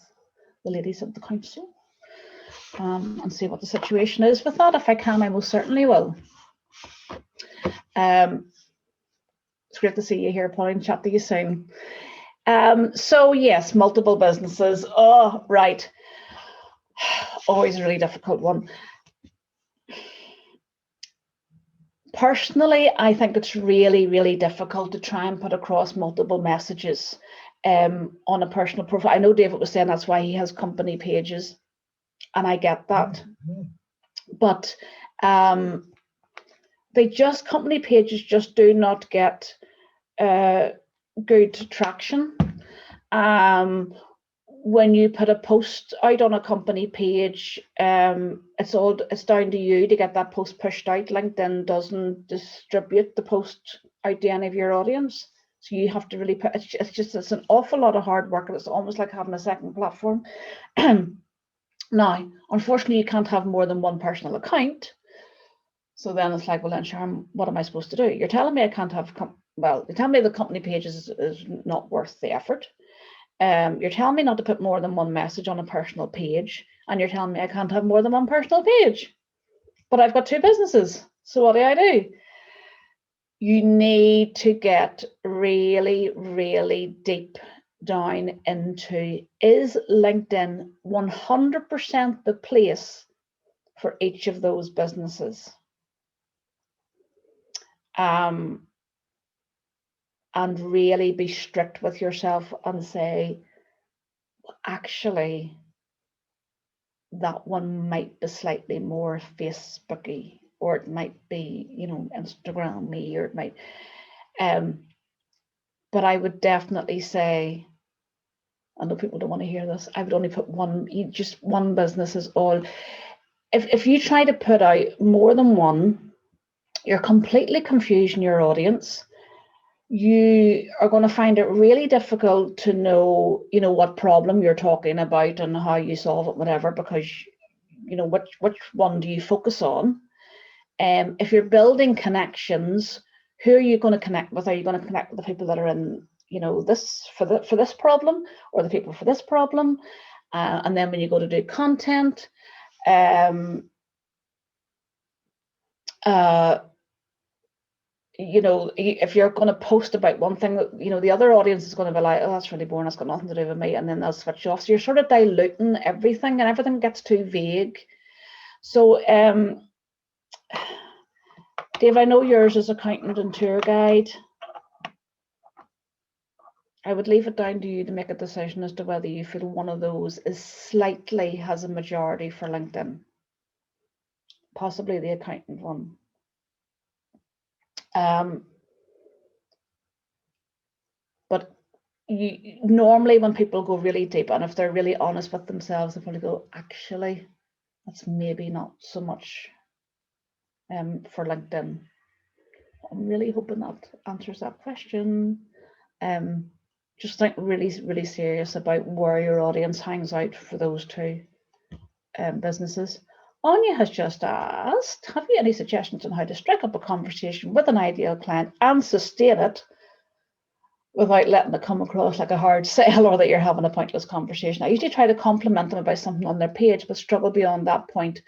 the ladies at the council and see what the situation is with that. If I can, I most certainly will. It's great to see you here, Pauline. Chat to you soon. So yes, multiple businesses. Oh, right. Always a really difficult one. Personally, I think it's really, really difficult to try and put across multiple messages on a personal profile. I know David was saying that's why he has company pages, and I get that. But company pages just do not get good traction. When you put a post out on a company page, it's down to you to get that post pushed out. LinkedIn doesn't distribute the post out to any of your audience, so you have to really put. It's an awful lot of hard work, and it's almost like having a second platform. Now, unfortunately, you can't have more than one personal account. So then it's like, well, then, Sharon, what am I supposed to do? You're telling me I can't have. Well, you tell me the company page is not worth the effort. You're telling me not to put more than one message on a personal page, and you're telling me I can't have more than one personal page. But I've got two businesses, so what do? You need to get really, really deep down into, is LinkedIn 100% the place for each of those businesses? And really be strict with yourself and say, actually, that one might be slightly more Facebooky, or it might be, Instagram-y, or it might. But I would definitely say, I know people don't want to hear this, I would only put just one business is all. If you try to put out more than one, you're completely confusing your audience. You are going to find it really difficult to know, what problem you're talking about and how you solve it, whatever, because, which one do you focus on? If you're building connections, who are you going to connect with? Are you going to connect with the people that are in, this for this problem, or the people for this problem? And then when you go to do content, if you're going to post about one thing, the other audience is going to be like, oh, that's really boring, it's got nothing to do with me, and then they'll switch off. So you're sort of diluting everything, and everything gets too vague. So Dave, I know yours is accountant and tour guide. I would leave it down to you to make a decision as to whether you feel one of those has a majority for LinkedIn. Possibly the accountant one. But normally when people go really deep, and if they're really honest with themselves, they'll probably go, actually, that's maybe not so much for LinkedIn. I'm really hoping that answers that question. Just think really, really serious about where your audience hangs out for those two businesses. Anya has just asked, have you any suggestions on how to strike up a conversation with an ideal client and sustain it without letting it come across like a hard sell or that you're having a pointless conversation? I usually try to compliment them about something on their page, but struggle beyond that point.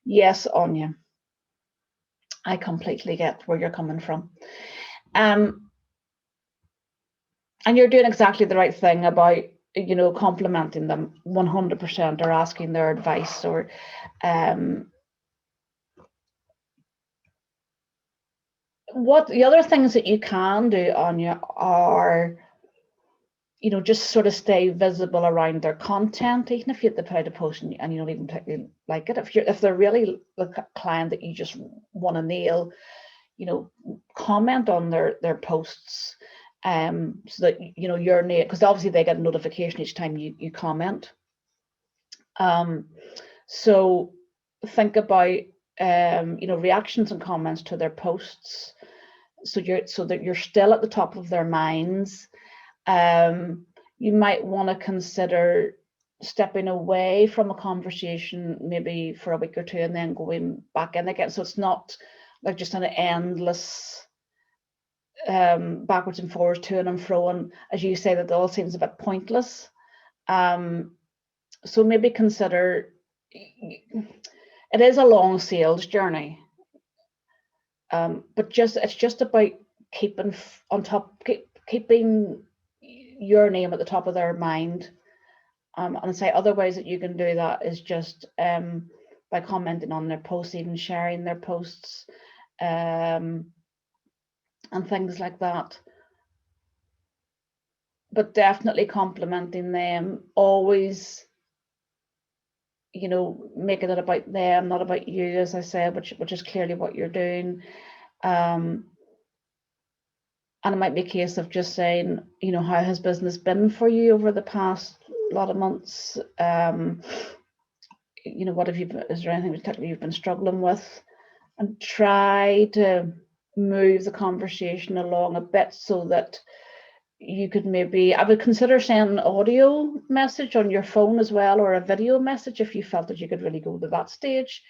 Yes, Anya, I completely get where you're coming from. And you're doing exactly the right thing about, complimenting them 100%, or asking their advice, or what the other things that you can do, Anya, are, just sort of stay visible around their content, even if you have to put out a post and you don't even particularly like it. If they're really the client that you just want to nail, comment on their posts, so that your name, because obviously they get a notification each time you comment. So think about reactions and comments to their posts, so that you're still at the top of their minds. You might want to consider stepping away from a conversation maybe for a week or two and then going back in again, so it's not like just an endless backwards and forwards, to and fro, and as you say, that all seems a bit pointless. So maybe consider, it is a long sales journey, but it's just about keeping on top, keeping your name at the top of their mind. And say other ways that you can do that is just by commenting on their posts, even sharing their posts. and things like that. But definitely complimenting them, always, you know, making it about them, not about you, as I said, which is clearly what you're doing. And it might be a case of just saying, you know, how has business been for you over the past lot of months? You know, what have you, is there anything particularly you've been struggling with? And try to move the conversation along a bit so that you could maybe, I would consider sending an audio message on your phone as well, or a video message if you felt that you could really go to that stage.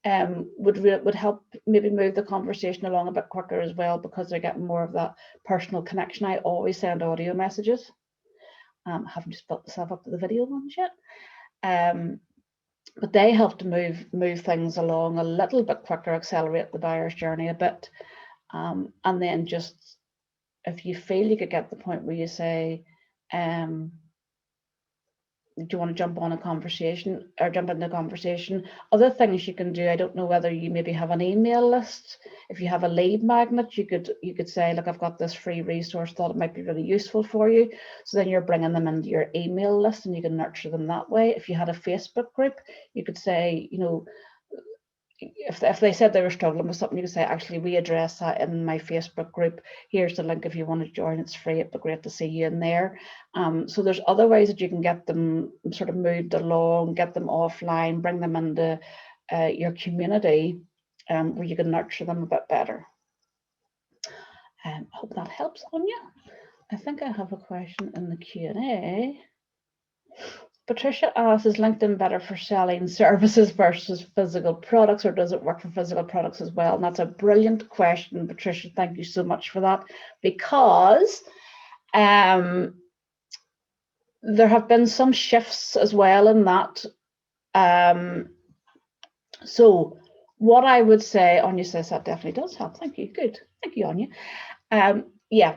Would help maybe move the conversation along a bit quicker as well, because they're getting more of that personal connection. I always send audio messages. Haven't just built myself up to the video ones yet. But they help to move things along a little bit quicker, accelerate the buyer's journey a bit. And then just, if you feel you could get to the point where you say, do you want to jump on a conversation or jump into a conversation? Other things you can do, I don't know whether you maybe have an email list. If you have a lead magnet, you could say, look, I've got this free resource, thought it might be really useful for you. So then you're bringing them into your email list and you can nurture them that way. If you had a Facebook group, you could say, you know, if they said they were struggling with something, you could say, actually, we address that in my Facebook group. Here's the link if you want to join. It's free. It'd be great to see you in there. So there's other ways that you can get them sort of moved along, get them offline, bring them into your community, where you can nurture them a bit better. I hope that helps, Anya. I think I have a question in the Q&A. Patricia asks, is LinkedIn better for selling services versus physical products, or does it work for physical products as well? And that's a brilliant question, Patricia. Thank you so much for that, because there have been some shifts as well in that. So what I would say, Anya says that definitely does help. Thank you. Good. Thank you, Anya. Yeah,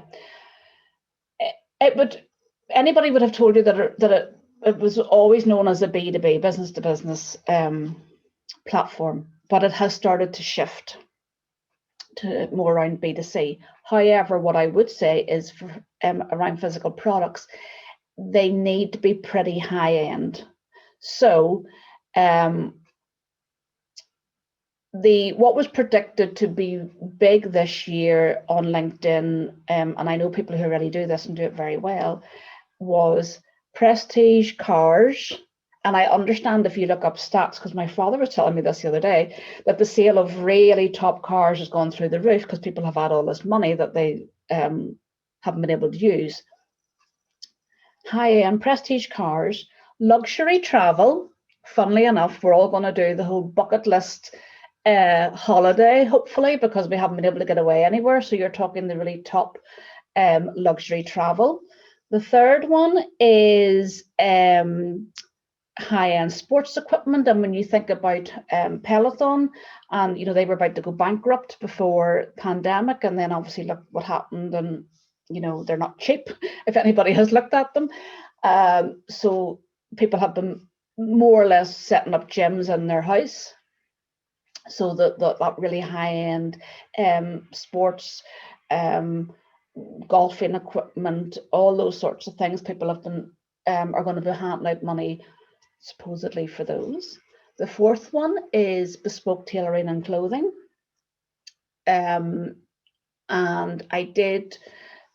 anybody would have told you that it was always known as a B2B, business to business platform, but it has started to shift to more around B2C. However, what I would say is for around physical products, they need to be pretty high end. So what was predicted to be big this year on LinkedIn, and I know people who already do this and do it very well, was prestige cars. And I understand if you look up stats, because my father was telling me this the other day, that the sale of really top cars has gone through the roof because people have had all this money that they haven't been able to use. High-end prestige cars, luxury travel. Funnily enough, we're all going to do the whole bucket list holiday, hopefully, because we haven't been able to get away anywhere. So you're talking the really top luxury travel. The third one is high-end sports equipment. And when you think about Peloton, and you know, they were about to go bankrupt before pandemic, and then obviously look what happened, and you know, they're not cheap if anybody has looked at them. So people have been more or less setting up gyms in their house. So that really high-end sports, golfing equipment, all those sorts of things, people have been are going to be handing out money supposedly for those. The fourth one is bespoke tailoring and clothing. And I did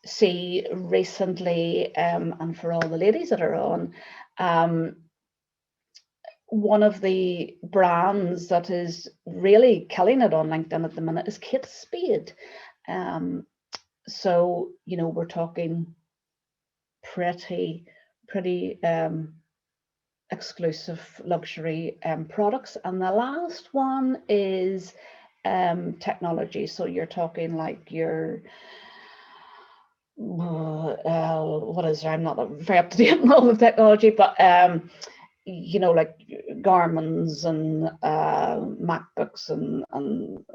see recently, and for all the ladies that are on, one of the brands that is really killing it on LinkedIn at the minute is Kate Spade. So, you know, we're talking pretty exclusive luxury products. And the last one is technology. So you're talking like your what is there? I'm not very up to date on all the technology, but you know, like Garmin's and MacBooks and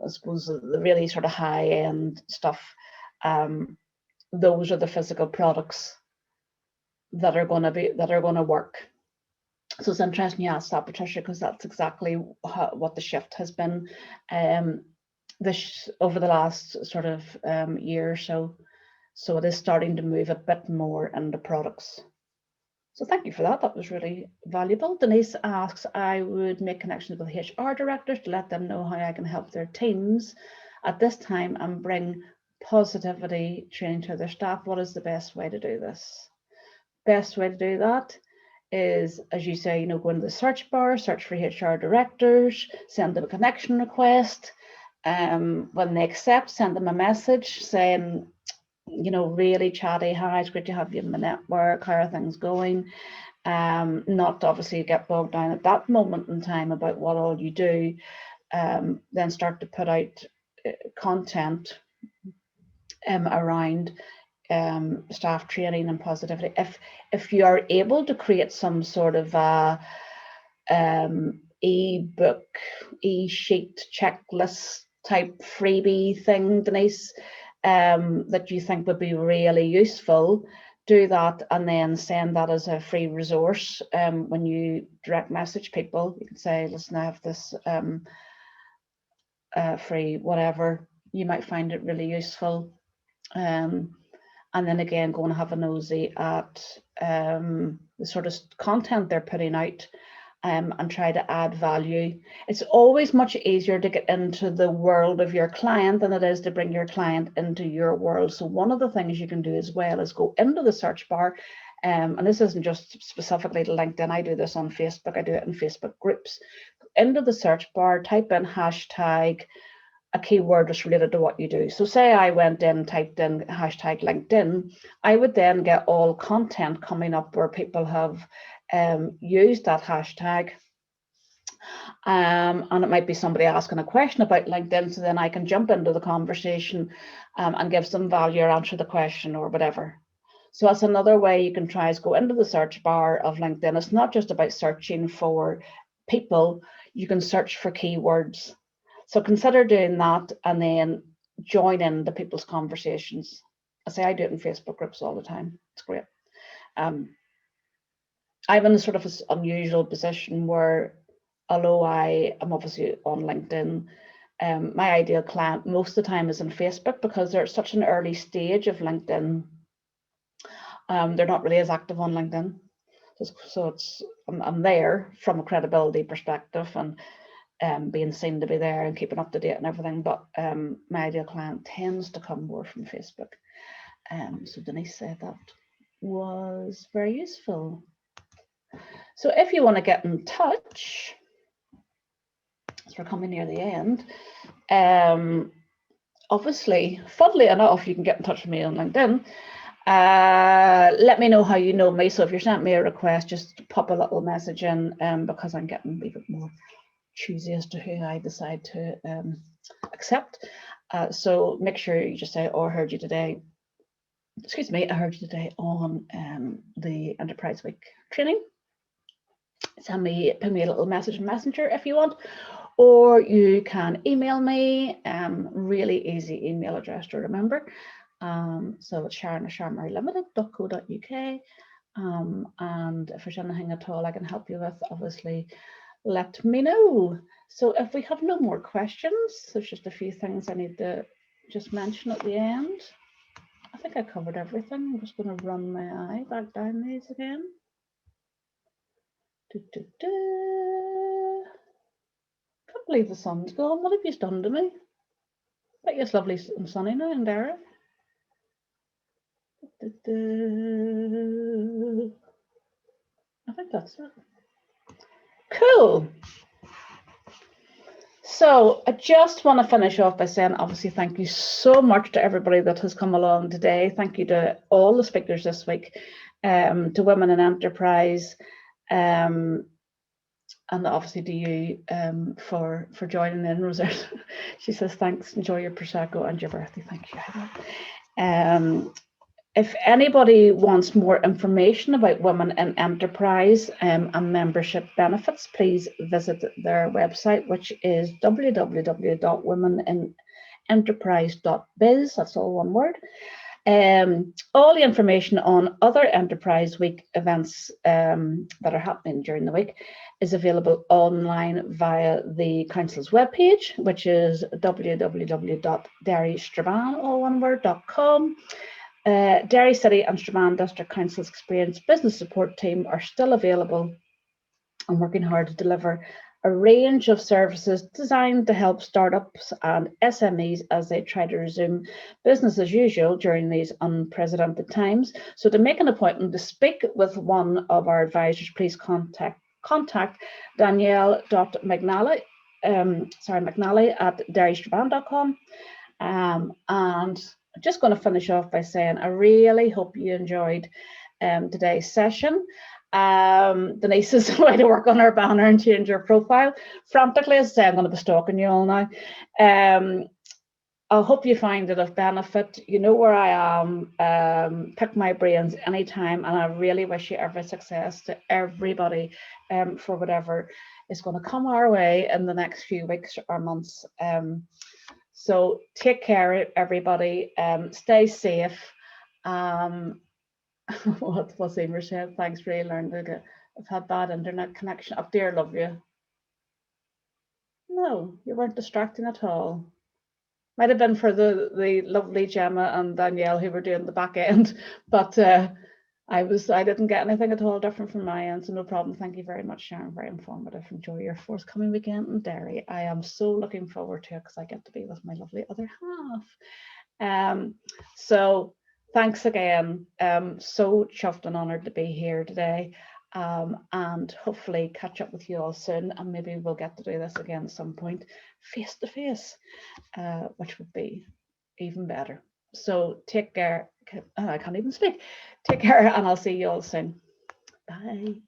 I suppose the really sort of high end stuff. Those are the physical products that are going to work. So it's interesting you asked that, Patricia, because that's exactly what the shift has been. this over the last sort of year or so. So it is starting to move a bit more into products. So thank you for that. That was really valuable. Denise asks, I would make connections with HR directors to let them know how I can help their teams at this time and bring positivity training to their staff. What is the best way to do this? Best way to do that is, as you say, go into the search bar, search for HR directors, send them a connection request. When they accept, send them a message saying, really chatty, hi, it's great to have you in the network, how are things going? Not to obviously get bogged down at that moment in time about what all you do, then start to put out content around staff training and positivity. If you are able to create some sort of e-book, e-sheet checklist type freebie thing, Denise, that you think would be really useful, do that and then send that as a free resource. When you direct message people, you can say, listen, I have this free whatever, you might find it really useful. And then again, go and have a nosy at the sort of content they're putting out, and try to add value. It's always much easier to get into the world of your client than it is to bring your client into your world. So one of the things you can do as well is go into the search bar, and this isn't just specifically to LinkedIn. I do this on Facebook. I do it in Facebook groups. Into the search bar, type in hashtag a keyword that's related to what you do. So say I went in, typed in hashtag LinkedIn, I would then get all content coming up where people have used that hashtag. And it might be somebody asking a question about LinkedIn, so then I can jump into the conversation and give some value or answer the question or whatever. So that's another way you can try is go into the search bar of LinkedIn. It's not just about searching for people, you can search for keywords. So consider doing that and then join in the people's conversations. I say I do it in Facebook groups all the time. It's great. I'm in a sort of an unusual position where, although I am obviously on LinkedIn, my ideal client most of the time is in Facebook because they're at such an early stage of LinkedIn. They're not really as active on LinkedIn. So I'm there from a credibility perspective and being seen to be there and keeping up to date and everything, but my ideal client tends to come more from Facebook. So Denise said that was very useful. So if you want to get in touch, as we're coming near the end, obviously, funnily enough, you can get in touch with me on LinkedIn. Let me know how you know me. So if you're sent me a request, just pop a little message in, because I'm getting a bit more choosy as to who I decide to accept. So make sure you just say, oh, I heard you today. Excuse me, I heard you today on the Enterprise Week training. Put me a little message in Messenger if you want, or you can email me. Really easy email address to remember. So it's sharon@sharonmarylimited.co.uk. And if there's anything at all I can help you with, obviously let me know. So if we have no more questions, there's just a few things I need to just mention at the end. I think I covered everything. I'm just going to run my eye back down these again. Can't believe the sun's gone. What have you done to me? I bet it's lovely and sunny now in Derry. I think that's it. Cool. So I just want to finish off by saying, obviously, thank you so much to everybody that has come along today. Thank you to all the speakers this week, to Women in Enterprise, and obviously to you for joining in, Rosette. She says, thanks, enjoy your Prosecco and your birthday. Thank you. If anybody wants more information about Women in Enterprise and membership benefits, please visit their website, which is www.womeninenterprise.biz. That's all one word. All the information on other Enterprise Week events that are happening during the week is available online via the Council's webpage, which is www.derrystrabane.com. Derry City and Strabane District Council's experienced business support team are still available and working hard to deliver a range of services designed to help startups and SMEs as they try to resume business as usual during these unprecedented times. So to make an appointment to speak with one of our advisors, please contact Danielle.McNally at derrystrabane.com. And I'm just going to finish off by saying I really hope you enjoyed today's session. Denise is going to work on our banner and change our profile frantically. As I say, I'm going to be stalking you all now. I hope you find it of benefit. You know where I am. Pick my brains anytime, and I really wish you every success to everybody for whatever is going to come our way in the next few weeks or months. So take care, everybody. Stay safe. What's Emer said? Thanks, really learned it. I've had bad internet connection. Up there, love you. No, you weren't distracting at all. Might have been for the lovely Gemma and Danielle who were doing the back end, but I didn't get anything at all different from my end, so no problem. Thank you very much, Sharon. Very informative. Enjoy your forthcoming weekend in Derry. I am so looking forward to it because I get to be with my lovely other half. So thanks again. So chuffed and honoured to be here today, and hopefully catch up with you all soon, and maybe we'll get to do this again at some point face to face, which would be even better. So take care. I can't even speak. Take care, and I'll see you all soon. Bye.